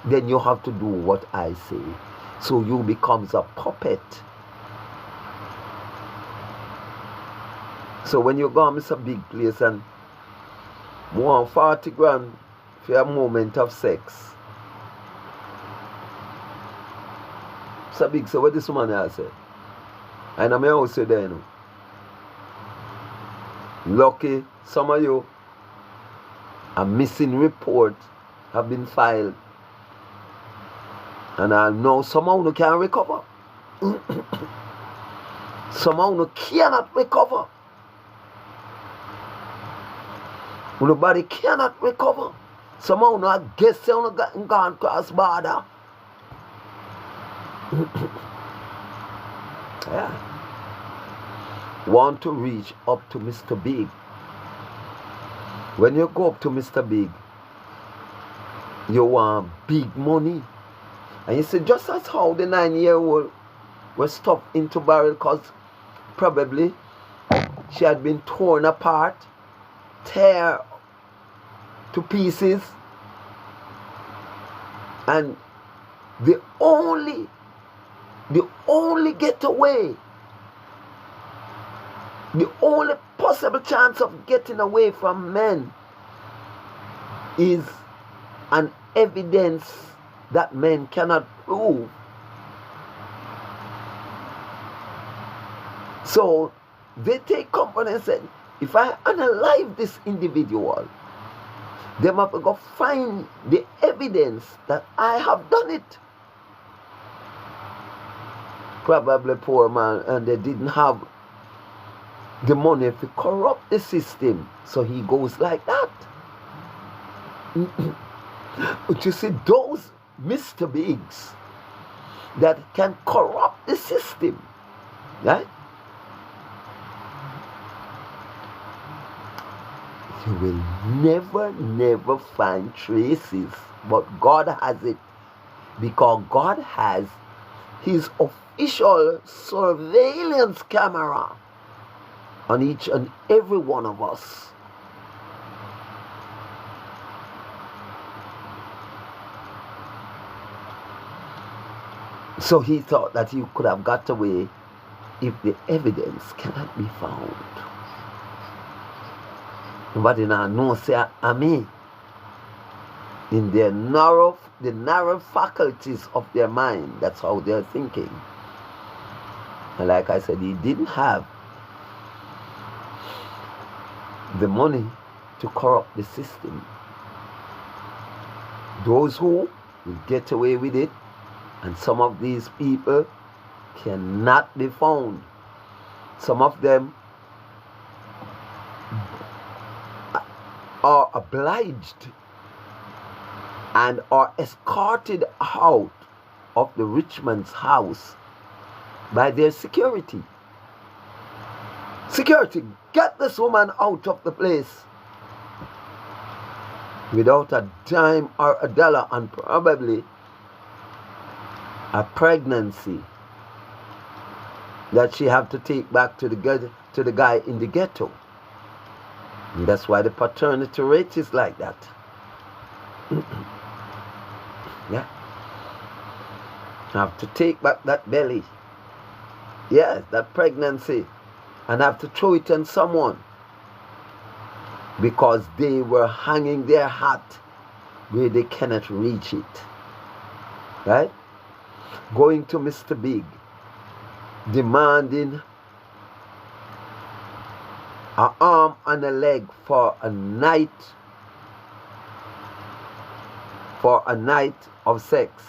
Speaker 1: Then you have to do what I say. So you becomes a puppet. So when you go to Mr. Big place and want 40 grand for a moment of sex, Mr. Big, so what this woman has said? And I'm also there, you know. Lucky, some of you, a missing report have been filed. And I know somehow you can't recover. Somehow you cannot recover. Nobody cannot recover. Somehow you guess you have gone cross border. Yeah. Want to reach up to Mr. Big. When you go up to Mr. Big, you want big money. And you see, just as how the 9-year-old was stuffed into barrel because probably she had been torn apart, tear to pieces, and the only getaway The only possible chance of getting away from men is an evidence that men cannot prove. So they take company and say, if I unalive this individual, they must go find the evidence that I have done it. Probably poor man, and they didn't have the money to corrupt the system, so he goes like that. But you see, those Mr. Bigs that can corrupt the system, right? You will never find traces, but God has it, because God has his official surveillance camera on each and every one of us. So he thought that he could have got away if the evidence cannot be found. Nobody now knows, say, me. In the narrow faculties of their mind, that's how they're thinking. And like I said, he didn't have the money to corrupt the system. Those who will get away with it, and some of these people cannot be found. Some of them are obliged and are escorted out of the rich man's house by their security. Security, get this woman out of the place, without a dime or a dollar, and probably a pregnancy that she have to take back to the guy in the ghetto. And that's why the paternity rate is like that. Yeah. Have to take back that belly. Yes, that pregnancy. And have to throw it on someone, because they were hanging their hat where they cannot reach it. Right? Going to Mr. Big, demanding an arm and a leg for a night of sex.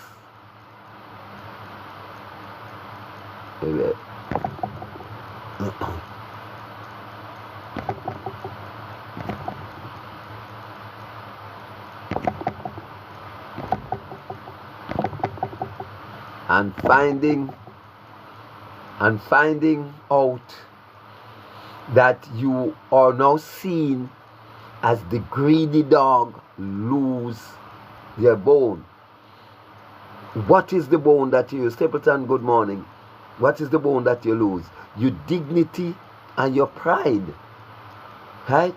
Speaker 1: And finding out that you are now seen as the greedy dog lose their bone. What is the bone that you, Stapleton, good morning. What is the bone that you lose? Your dignity and your pride. Right?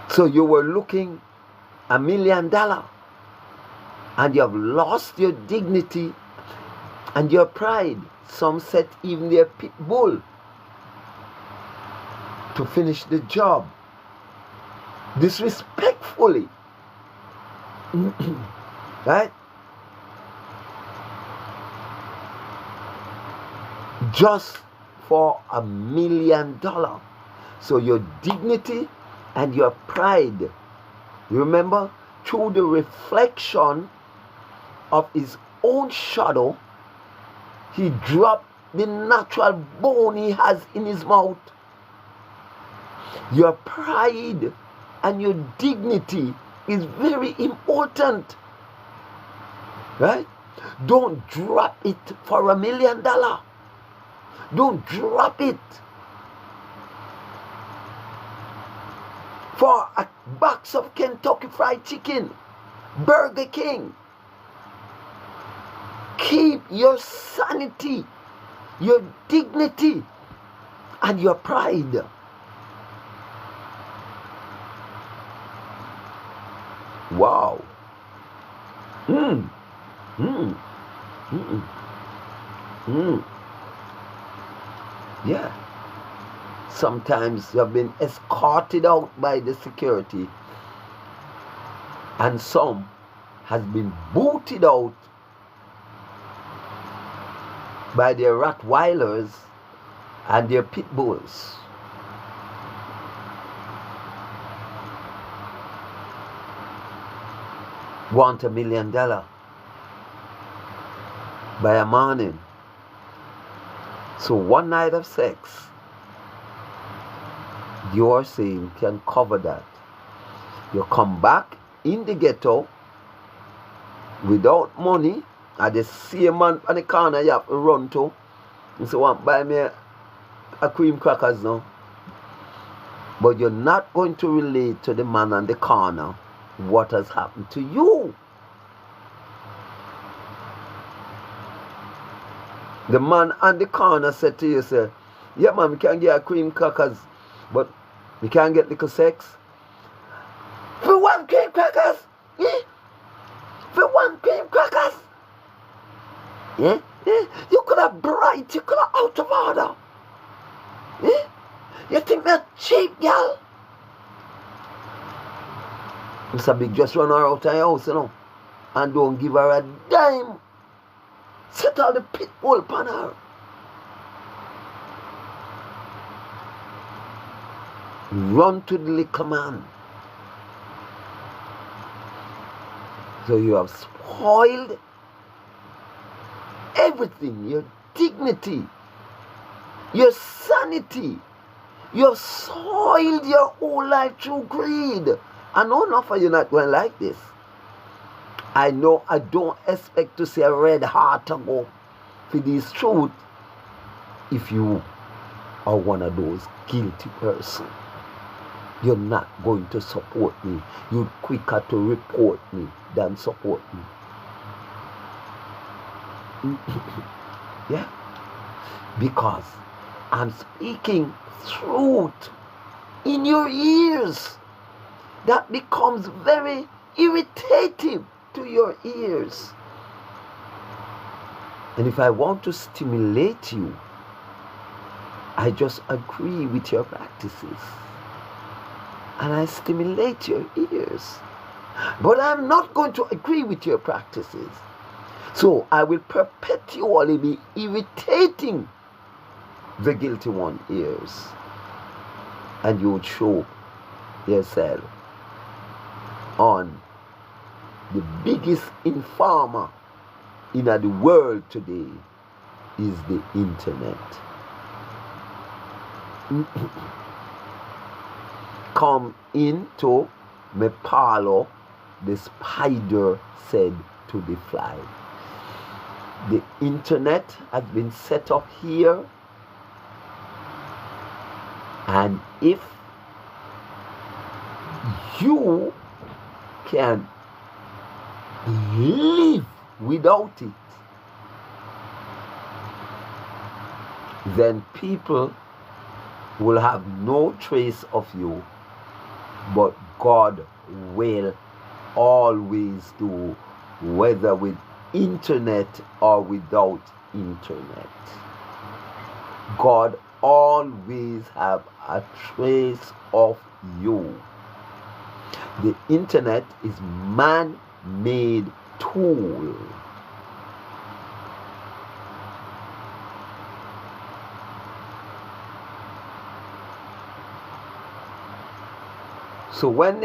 Speaker 1: So you were looking $1 million, and you have lost your dignity and your pride. Some set even their pit bull to finish the job disrespectfully. Right? Just for $1 million. So your dignity and your pride, you remember, through the reflection of his own shadow, he dropped the natural bone he has in his mouth. Your pride and your dignity is very important. Right? Don't drop it for $1 million. Don't drop it for a box of Kentucky Fried Chicken, Burger King. Keep your sanity, your dignity, and your pride. Wow. Yeah. Sometimes you have been escorted out by the security, and some has been booted out by their Rottweilers and their pit bulls. Want $1 million by a morning. So one night of sex, you are saying, can cover that. You come back in the ghetto without money, and the same man on the corner you have to run to and say, want buy me a cream crackers now. But you're not going to relate to the man on the corner what has happened to you. The man on the corner said to you, say, yeah man, we can get a cream crackers, but we can't get little sex. For one cream crackers, yeah? For one cream crackers. Yeah? Yeah? You could have bright, you could have out of order. Yeah? You think that cheap, girl? Mr. Big just run her out of your house, you know, and don't give her a dime. Set all the pit bull upon her. Run to the little man. So you have spoiled everything, your dignity, your sanity. You have soiled your whole life through greed. I know enough of you not going like this. I know I don't expect to see a red heart to go for this truth if you are one of those guilty persons. You're not going to support me. You're quicker to report me than support me. Yeah? Because I'm speaking truth in your ears. That becomes very irritating to your ears. And if I want to stimulate you, I just agree with your practices. And I stimulate your ears. But I'm not going to agree with your practices. So I will perpetually be irritating the guilty one ears. And you would show yourself on the biggest informer in the world today is the internet. Come into my parlor, the spider said to the fly. The internet has been set up here, and if you can live without it, then people will have no trace of you, but God will always do, whether with internet or without internet. God always have a trace of you. The internet is man-made tool. So when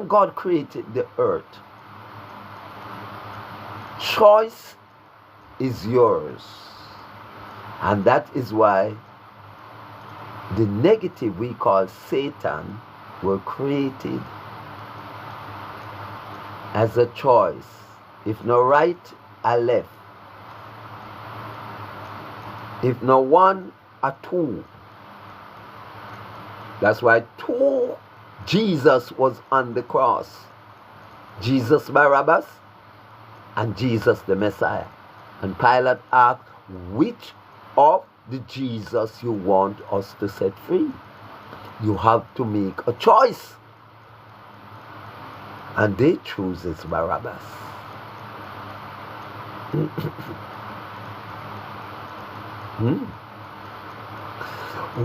Speaker 1: God created the earth, choice is yours. And that is why the negative we call Satan were created as a choice. If no right, a left. If no one, a two. That's why Jesus was on the cross. Jesus Barabbas and Jesus the Messiah. And Pilate asked, which of the Jesus you want us to set free? You have to make a choice. And they chooses Barabbas.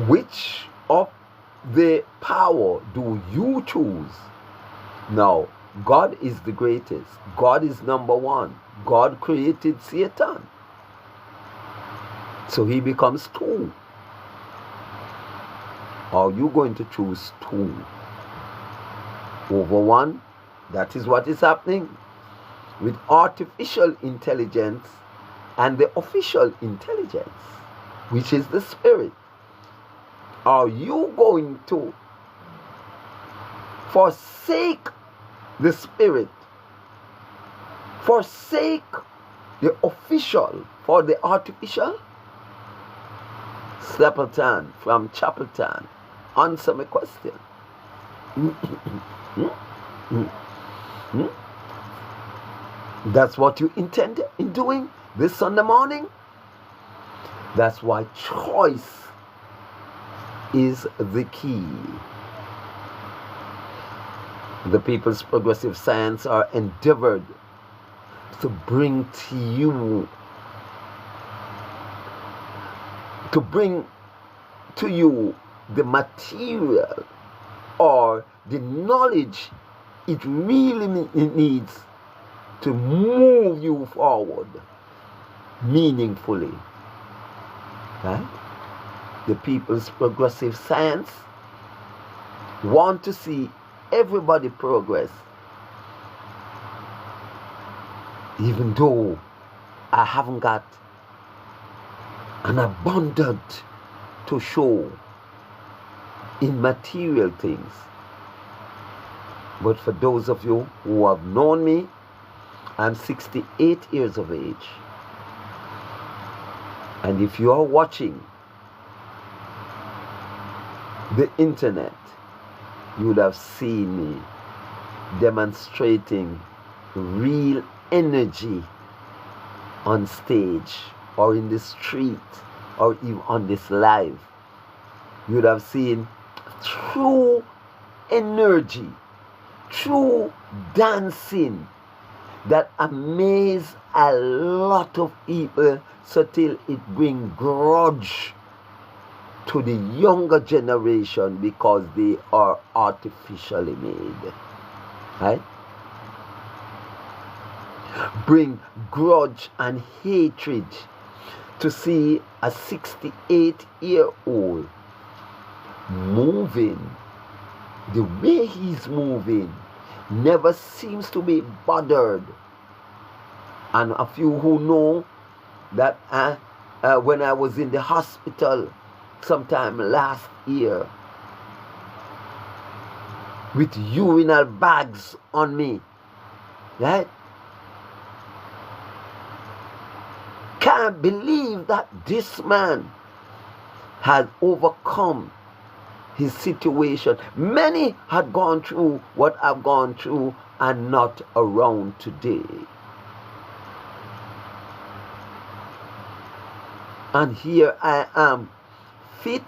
Speaker 1: Which of the power do you choose? Now, God is the greatest. God is number one. God created Satan. So he becomes two. Are you going to choose two over one? That is what is happening with artificial intelligence and the official intelligence, which is the spirit. Are you going to forsake the spirit, forsake the official for the artificial? Stapleton from Chapelton, answer my question. That's what you intended in doing this Sunday morning? That's why choice is the key. The People's Progressive Science are endeavored to bring to you, the material or the knowledge it really needs to move you forward meaningfully. Right? The People's Progressive Science want to see everybody progress, even though I haven't got an abundant to show in material things. But for those of you who have known me, I'm 68 years of age. And if you are watching the internet, you would have seen me demonstrating real energy on stage or in the street or even on this live. You would have seen true energy, true dancing that amaze a lot of people, so till it bring grudge to the younger generation because they are artificially made. Right? Bring grudge and hatred to see a 68-year-old moving the way he's moving, never seems to be bothered. And a few who know that when I was in the hospital sometime last year with urinal bags on me, right? Can't believe that this man has overcome his situation. Many had gone through what I've gone through and not around today. And here I am, fit,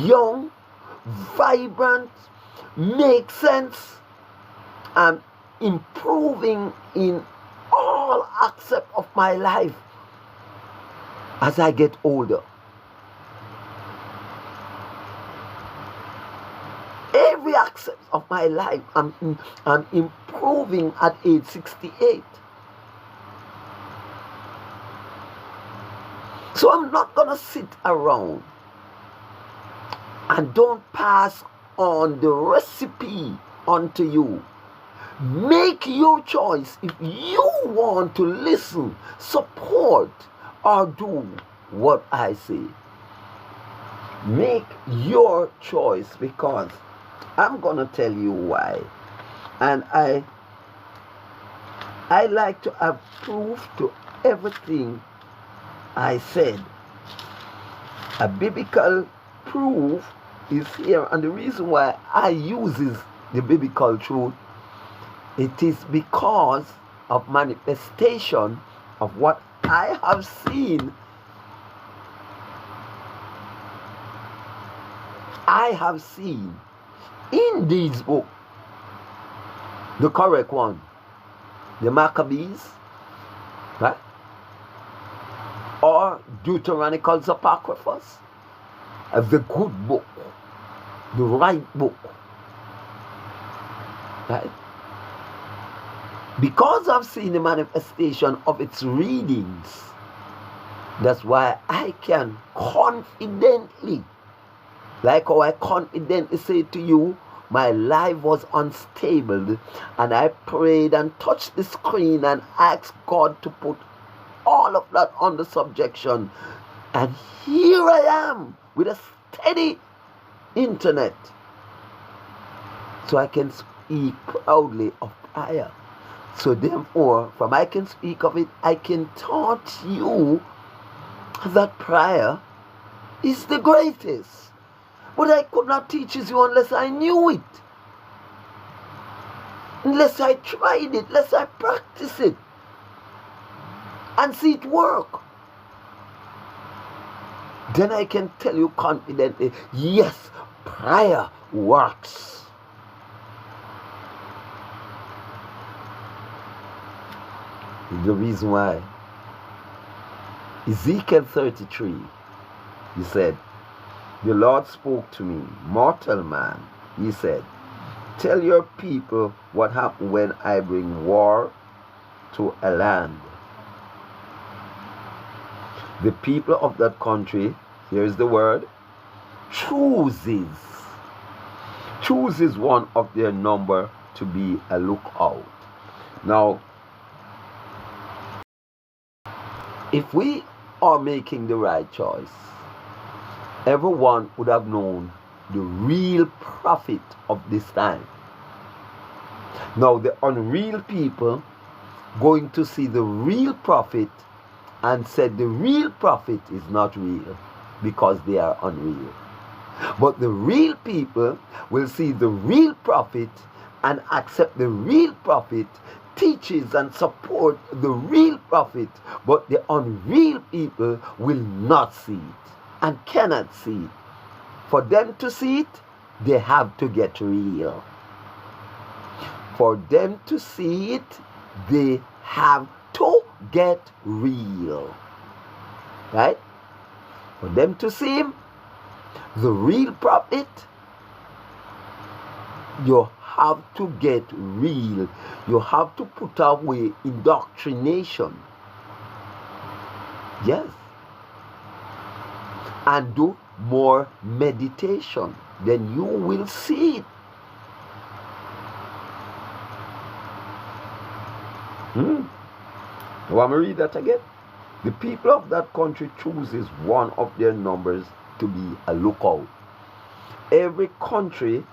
Speaker 1: young, vibrant, make sense. I'm improving in all aspects of my life as I get older. Every aspect of my life, I'm improving at age 68. So I'm not going to sit around and don't pass on the recipe onto you. Make your choice. If you want to listen, support, or do what I say, make your choice, because I'm going to tell you why. And I like to have proof to everything I said. A biblical proof is here, and the reason why I use the biblical truth, it is because of manifestation of what I have seen. I have seen in these books, the correct one, the Maccabees, right? Or Deuteronical's Apocryphas, the good book, the right book. Right? Because I've seen the manifestation of its readings, that's why I can confidently, like how I confidently say to you, my life was unstable, and I prayed and touched the screen and asked God to put all of that under subjection. And here I am with a steady internet. So I can speak proudly of prayer. So therefore, from I can speak of it, I can taught you that prayer is the greatest. But I could not teach you unless I knew it. Unless I tried it, unless I practice it. And see it work. Then I can tell you confidently, yes, prayer works. The reason why. Ezekiel 33, he said, the Lord spoke to me, mortal man, he said, tell your people what happened when I bring war to a land. The people of that country, here's the word, chooses one of their number to be a lookout. Now, if we are making the right choice, everyone would have known the real prophet of this time. Now, the unreal people going to see the real prophet and said the real prophet is not real because they are unreal. But the real people will see the real prophet and accept the real prophet, teaches and support the real prophet, but the unreal people will not see it and cannot see it. For them to see it, they have to get real. For them to see it, they have to get real. Right? For them to see him, the real prophet, you have to get real. You have to put away indoctrination. Yes. And do more meditation. Then you will see it. Want me to read that again? The people of that country chooses one of their numbers to be a lookout. Every country,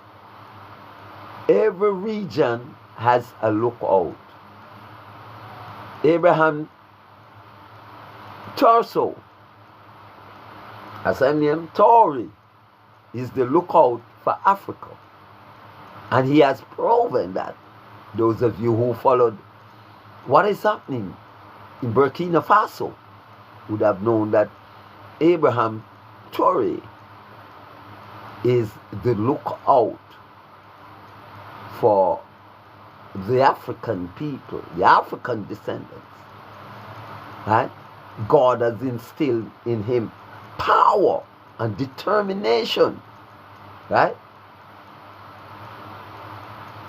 Speaker 1: every region has a lookout. Abraham Torso, as I name Tory, is the lookout for Africa. And he has proven that. Those of you who followed what is happening in Burkina Faso would have known that Abraham Toure is the lookout for the African people, the African descendants. Right? God has instilled in him power and determination. Right?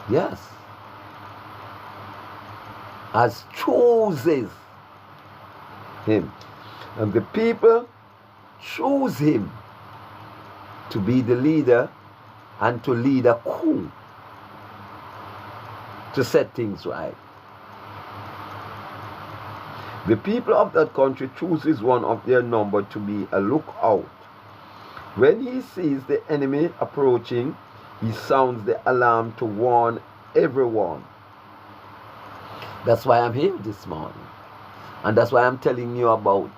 Speaker 1: Yes. As chooses him. And the people choose him to be the leader and to lead a coup to set things right. The people of that country chooses one of their number to be a lookout. When he sees the enemy approaching, he sounds the alarm to warn everyone. That's why I'm here this morning. And that's why I'm telling you about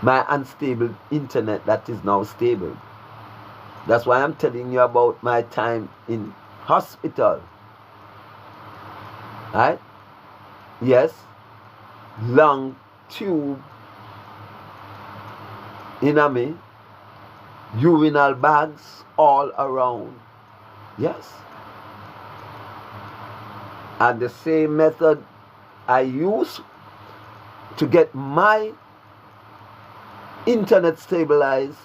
Speaker 1: my unstable internet that is now stable. That's why I'm telling you about my time in hospital. Right? Yes. Long tube in me. Urinal bags all around. Yes. And the same method I use to get my internet stabilized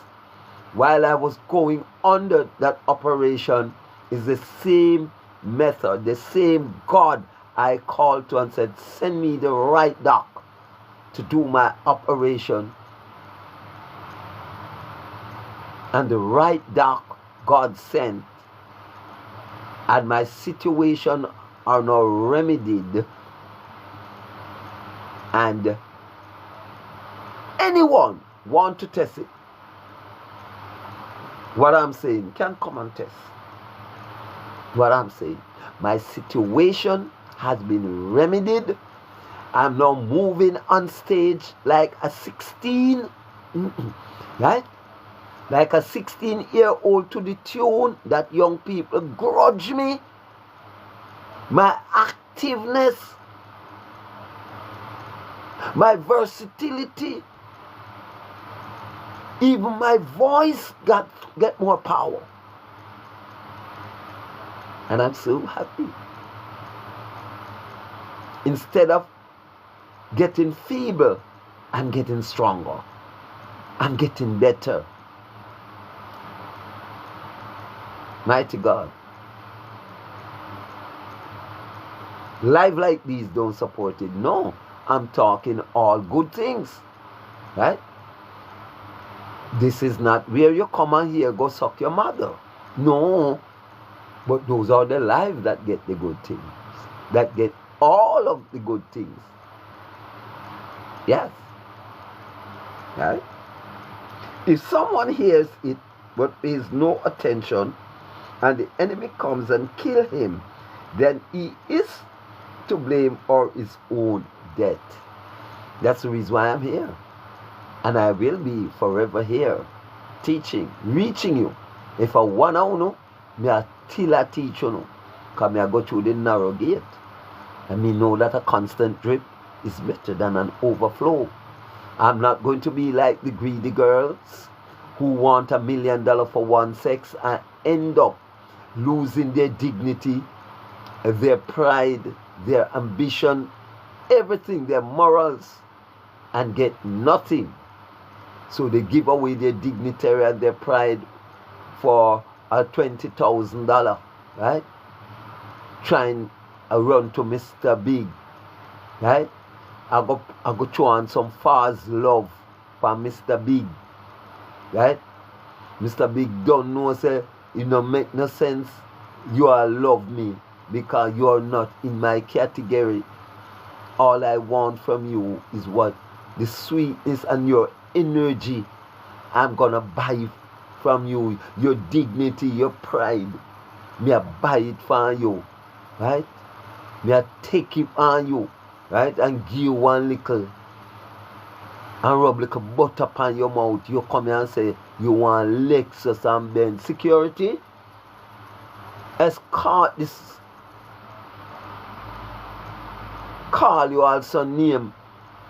Speaker 1: while I was going under that operation is the same method, the same God I called to and said, send me the right doc to do my operation. And the right doc God sent, and my situation are now remedied, and anyone want to test it, what I'm saying, can come and test what I'm saying. My situation has been remedied. I'm now moving on stage like a 16, right? Like a 16-year-old to the tune that young people grudge me. My activeness, my versatility, even my voice get more power. And I'm so happy. Instead of getting feeble, I'm getting stronger. I'm getting better. Mighty God. Life like these don't support it. No, I'm talking all good things. Right? This is not where you come and here go suck your mother. No. But those are the lives that get the good things. That get all of the good things. Yes. Right? If someone hears it but pays no attention, and the enemy comes and kill him, then he is to blame for his own death. That's the reason why I'm here. And I will be forever here, teaching, reaching you. If I want to know, I still teach you. Because I go through the narrow gate. And me know that a constant drip is better than an overflow. I'm not going to be like the greedy girls who want $1 million for one sex and end up losing their dignity, their pride, their ambition, everything, their morals, and get nothing. So they give away their dignity and their pride for a $20,000, right? Trying to run to Mr. Big, right? I go throw on some false love for Mr. Big, right? Mr. Big don't know, say, it don't make no sense. You all love me because you are not in my category. All I want from you is what? The sweetness and your energy. I'm gonna buy from you. Your dignity, your pride. Me I buy it for you. Right? Me I take it on you. Right? And give you one little. And rub like a butter upon your mouth. You come here and say, you want Lexus and Benz. Security? Escort this. Call you also name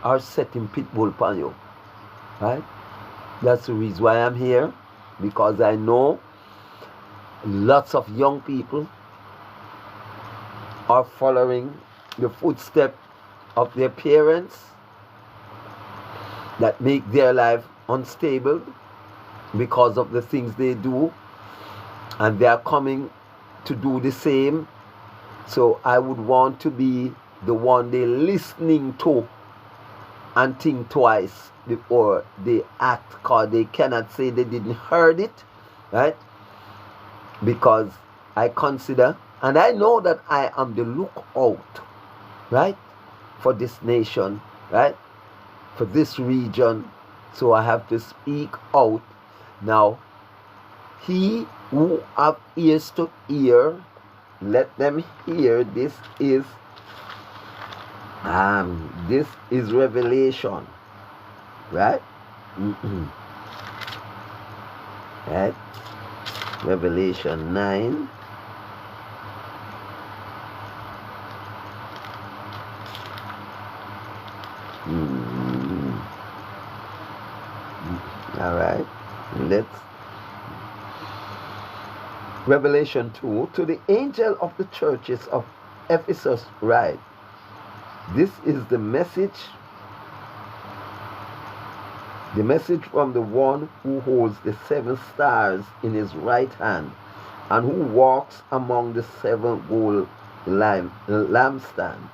Speaker 1: or setting pitbull upon you. Right? That's the reason why I'm here. Because I know lots of young people are following the footsteps of their parents that make their life unstable because of the things they do, and they are coming to do the same. So I would want to be the one they're listening to and think twice before they act, because they cannot say they didn't heard it, right? Because I consider, and I know that I am the lookout, right, for this nation, right, for this region. So I have to speak out. Now, he who have ears to hear, let them hear. This is revelation, right? Right? Revelation 9. All right. Let's. Revelation 2. To the angel of the churches of Ephesus write, this is the message The message from the one who holds the 7 stars in his right hand and who walks among the 7 gold lampstands.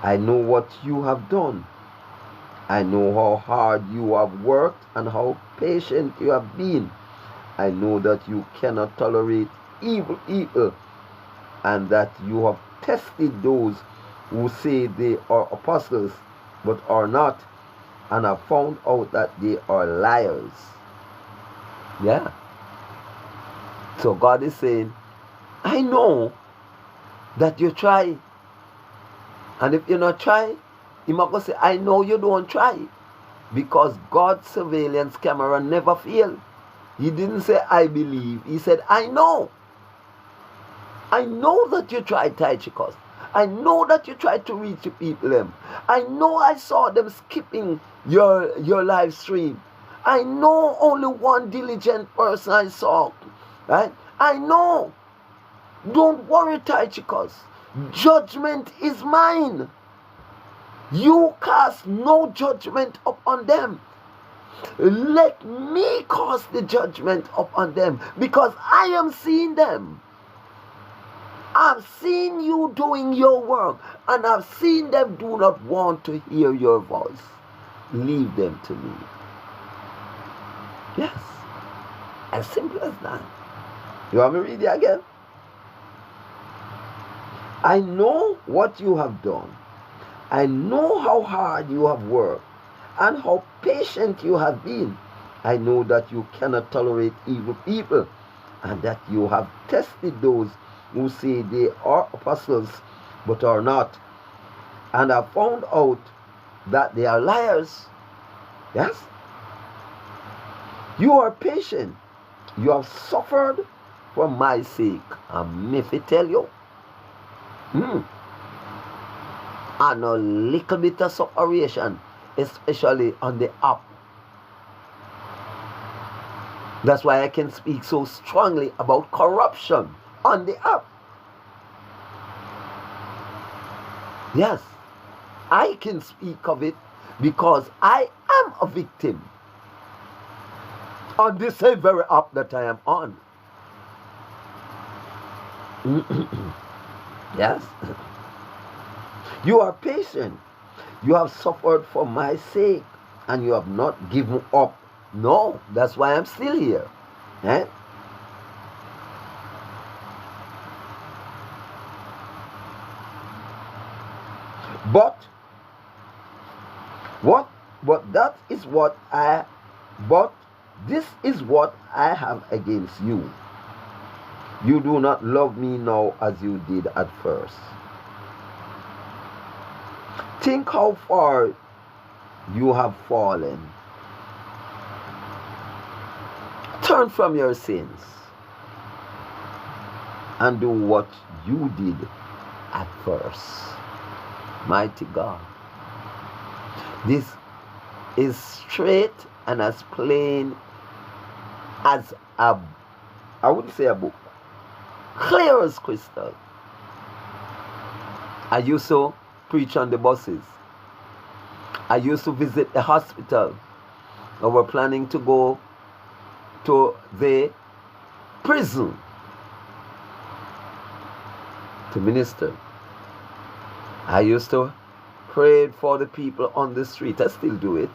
Speaker 1: I know what you have done. I know how hard you have worked and how patient you have been. I know that you cannot tolerate evil people and that you have tested those who say they are apostles but are not, and have found out that they are liars. Yeah. So God is saying, I know that you try. And if you not try, He might go say, I know you don't try. Because God's surveillance camera never failed. He didn't say, I believe. He said, I know. I know that you tried Tychicus. I know that you tried to reach the people them. I know I saw them skipping your live stream. I know only one diligent person I saw. Right? I know. Don't worry, Tychicus. Judgment is mine. You cast no judgment upon them. Let me cast the judgment upon them, because I am seeing them. I've seen you doing your work, and I've seen them do not want to hear your voice. Leave them to me. Yes. As simple as that. You want me to read it again? I know what you have done. I know how hard you have worked and how patient you have been. I know that you cannot tolerate evil people and that you have tested those who say they are apostles but are not, and have found out that they are liars. Yes? You are patient. You have suffered for my sake. And if I tell you, and a little bit of separation, especially on the app. That's why I can speak so strongly about corruption on the app. Yes, I can speak of it because I am a victim on this same very app that I am on. Yes. You are patient. You have suffered for my sake, and you have not given up. No, that's why I'm still here. Eh? But this is what I have against you. You do not love me now as you did at first. Think how far you have fallen. Turn from your sins and do what you did at first. Mighty God. This is straight and as plain as I wouldn't say a book. Clear as crystal. I used to preach on the buses. I used to visit the hospital. We were planning to go to the prison to minister. I used to pray for the people on the street. I still do it.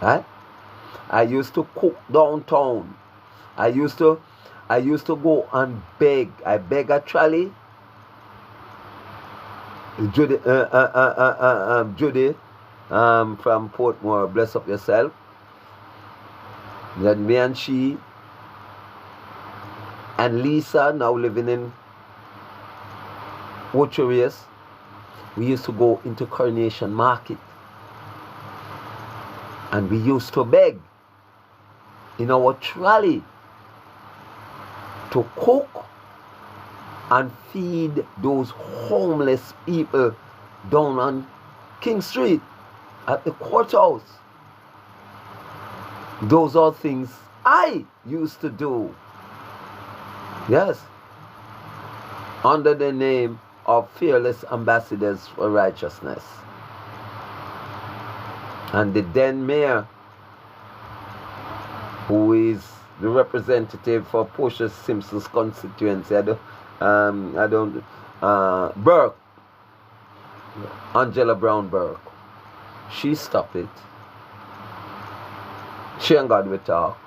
Speaker 1: Right? I used to cook downtown. I used to go and beg. I beg a trolley. Judy from Portmore, bless up yourself. Then me and she and Lisa, now living in Wocherius, we used to go into Coronation Market. And we used to beg in our trolley to cook and feed those homeless people down on King Street at the courthouse. Those are things I used to do. Yes. Under the name of Fearless Ambassadors for Righteousness. And the then mayor who is the representative for Portia Simpson's constituency. Burke, Angela Brown Burke. She stopped it. She and God will talk.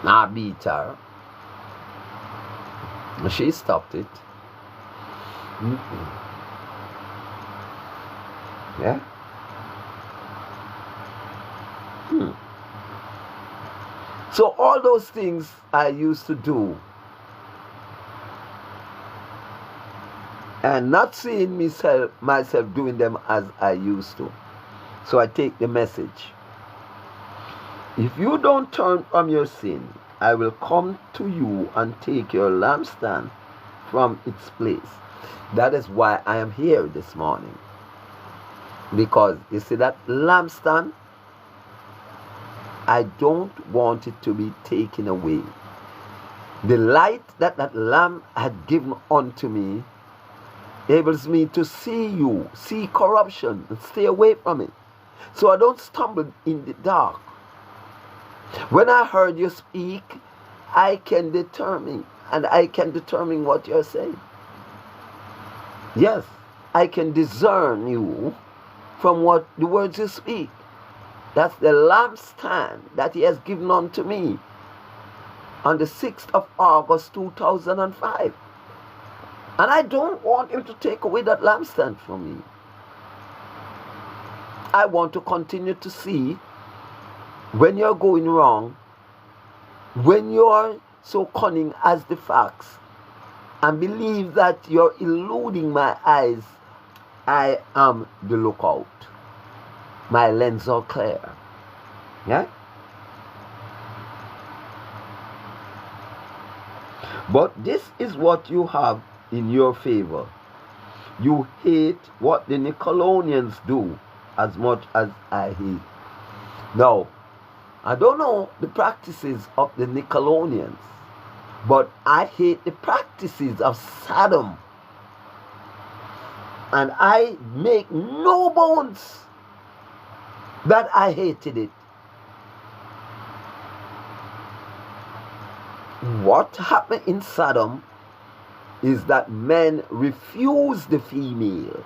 Speaker 1: Nah, beat her. She stopped it. Yeah. So all those things I used to do, and not seeing myself doing them as I used to. So I take the message. If you don't turn from your sin, I will come to you and take your lampstand from its place. That is why I am here this morning. Because you see that lampstand, I don't want it to be taken away. The light that lamp had given unto me enables me to see corruption, and stay away from it. So I don't stumble in the dark. When I heard you speak, I can determine what you're saying. Yes, I can discern you from what the words you speak. That's the lampstand that he has given unto me on the 6th of August 2005. And I don't want him to take away that lampstand from me. I want to continue to see when you're going wrong, when you're so cunning as the fox, and believe that you're eluding my eyes, I am the lookout. My lens are clear. Yeah? But this is what you have in your favor. You hate what the Nicolaitans do as much as I hate. Now, I don't know the practices of the Nicolaitans, but I hate the practices of Sodom. And I make no bones that I hated it. What happened in Sodom is that men refused the female.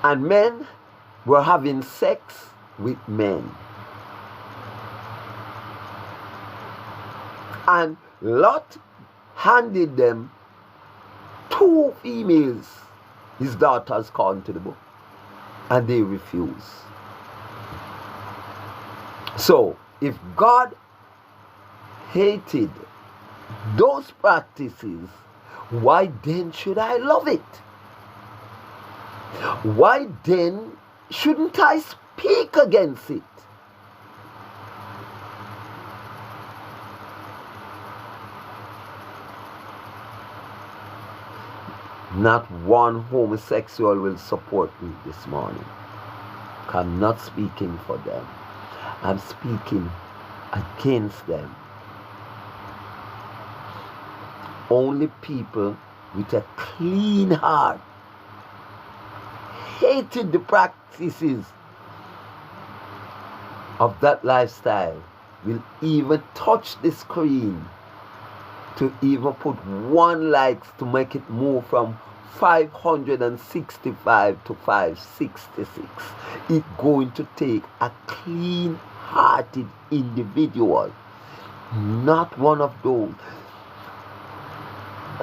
Speaker 1: And men were having sex with men. And Lot handed them 2 females, his daughters, according to the book, and they refused. So, if God hated those practices, why then should I love it? Why then shouldn't I speak against it? Not one homosexual will support me this morning. I'm not speaking for them. I'm speaking against them. Only people with a clean heart hated the practices of that lifestyle will even touch the screen to even put 1 likes to make it move from 565 to 566. It's going to take a clean-hearted individual, not one of those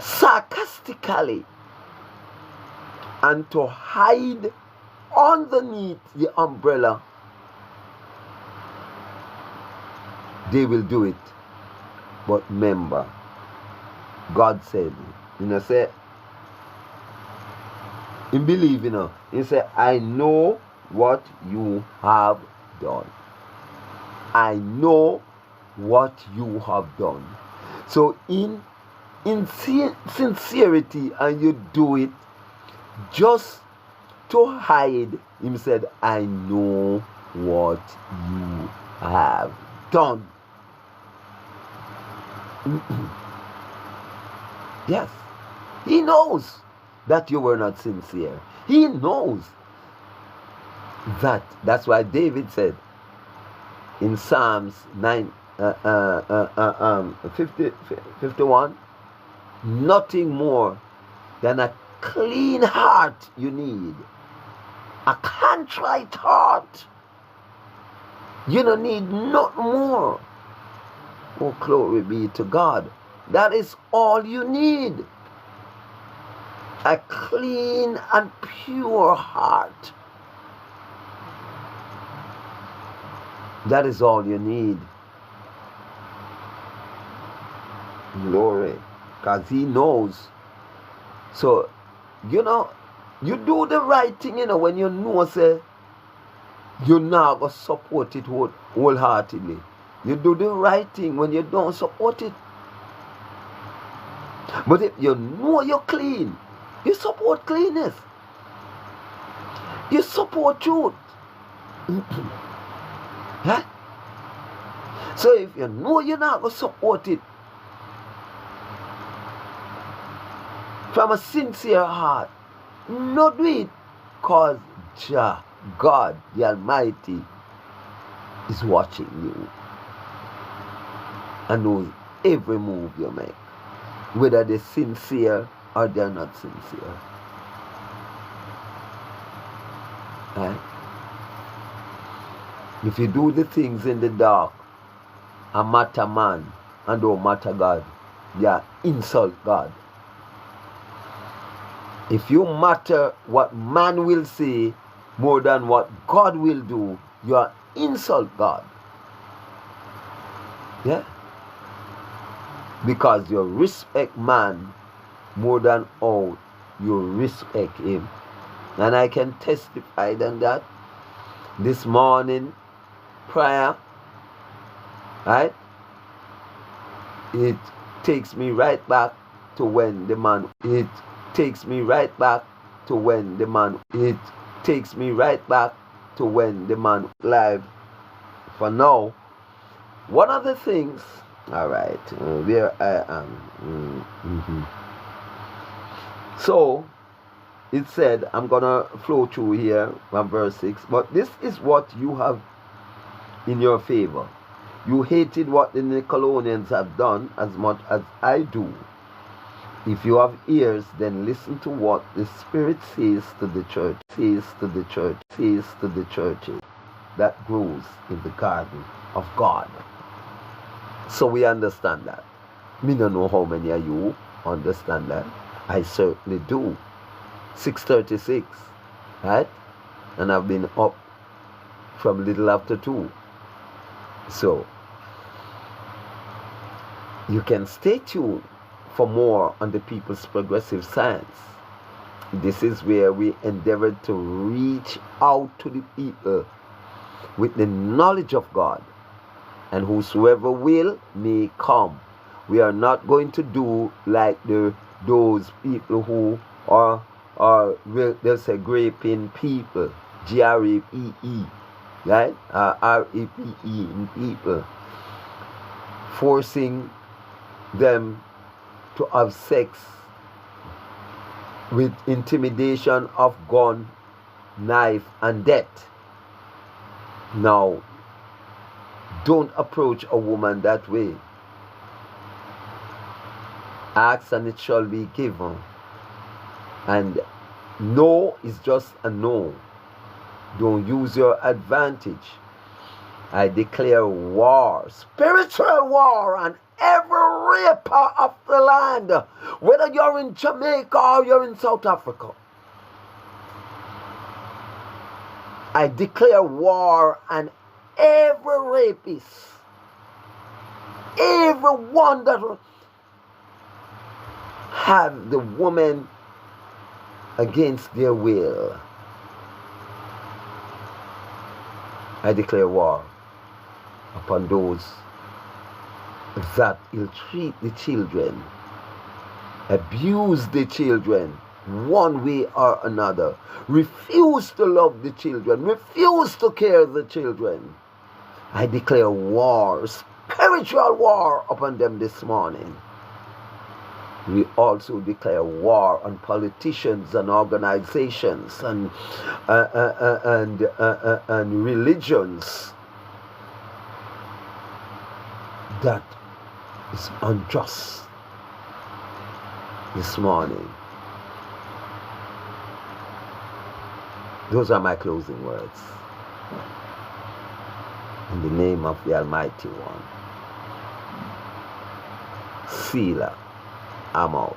Speaker 1: sarcastically, and to hide underneath the umbrella. They will do it. But remember, God said, say, in believing, he said, I know what you have done. I know what you have done. So in sincerity, and you do it just to hide, he said, I know what you have done. Yes, he knows that you were not sincere. He knows That's why David said in Psalms 51, nothing more than a clean heart you need. A contrite heart. You don't need nothing more. Oh, glory be to God. That is all you need. A clean and pure heart. That is all you need. Glory. Because he knows. So, you do the right thing, when you know, say, you're not going to support it wholeheartedly. You do the right thing when you don't support it. But if you know you're clean, you support cleanness. You support truth. Huh? So if you know you're not going to support it from a sincere heart, not do it, because God, the Almighty, is watching you and knows every move you make, whether they're sincere or they're not sincere. Right? If you do the things in the dark and matter man and don't matter God, you insult God. If you matter what man will say more than what God will do, you insult God. Yeah? Because you respect man more than how you respect him. And I can testify than that. This morning, prayer, right? It takes me right back to when the man, it takes me right back to when the man live. For now, one of the things, all right, where I am. So, it said, I'm going to flow through here from verse 6, but this is what you have in your favor. You hated what the Nicolaitans have done as much as I do. If you have ears, then listen to what the Spirit says to the churches that grows in the garden of God. So we understand that. Me don't know how many of you understand that. I certainly do. 6:36, right? And I've been up from little after 2. So you can stay tuned for more on the People's Progressive Science. This is where we endeavor to reach out to the people with the knowledge of God, and whosoever will may come. We are not going to do like those people who are they'll say graping people, G-R-A-P-E, right? R-A-P-E in people, forcing them to have sex with intimidation of gun, knife, and death. Now, don't approach a woman that way. Ask and it shall be given. And no is just a no. Don't use your advantage. I declare war, spiritual war, on every raper of the land, whether you're in Jamaica or you're in South Africa. I declare war on every rapist, everyone that have the woman against their will. I declare war upon those that ill-treat the children, abuse the children one way or another, refuse to love the children, refuse to care the children. I declare war, spiritual war upon them this morning. We also declare war on politicians and organizations and religions that is unjust this morning. Those are my closing words. In the name of the Almighty One. Selah, I'm out.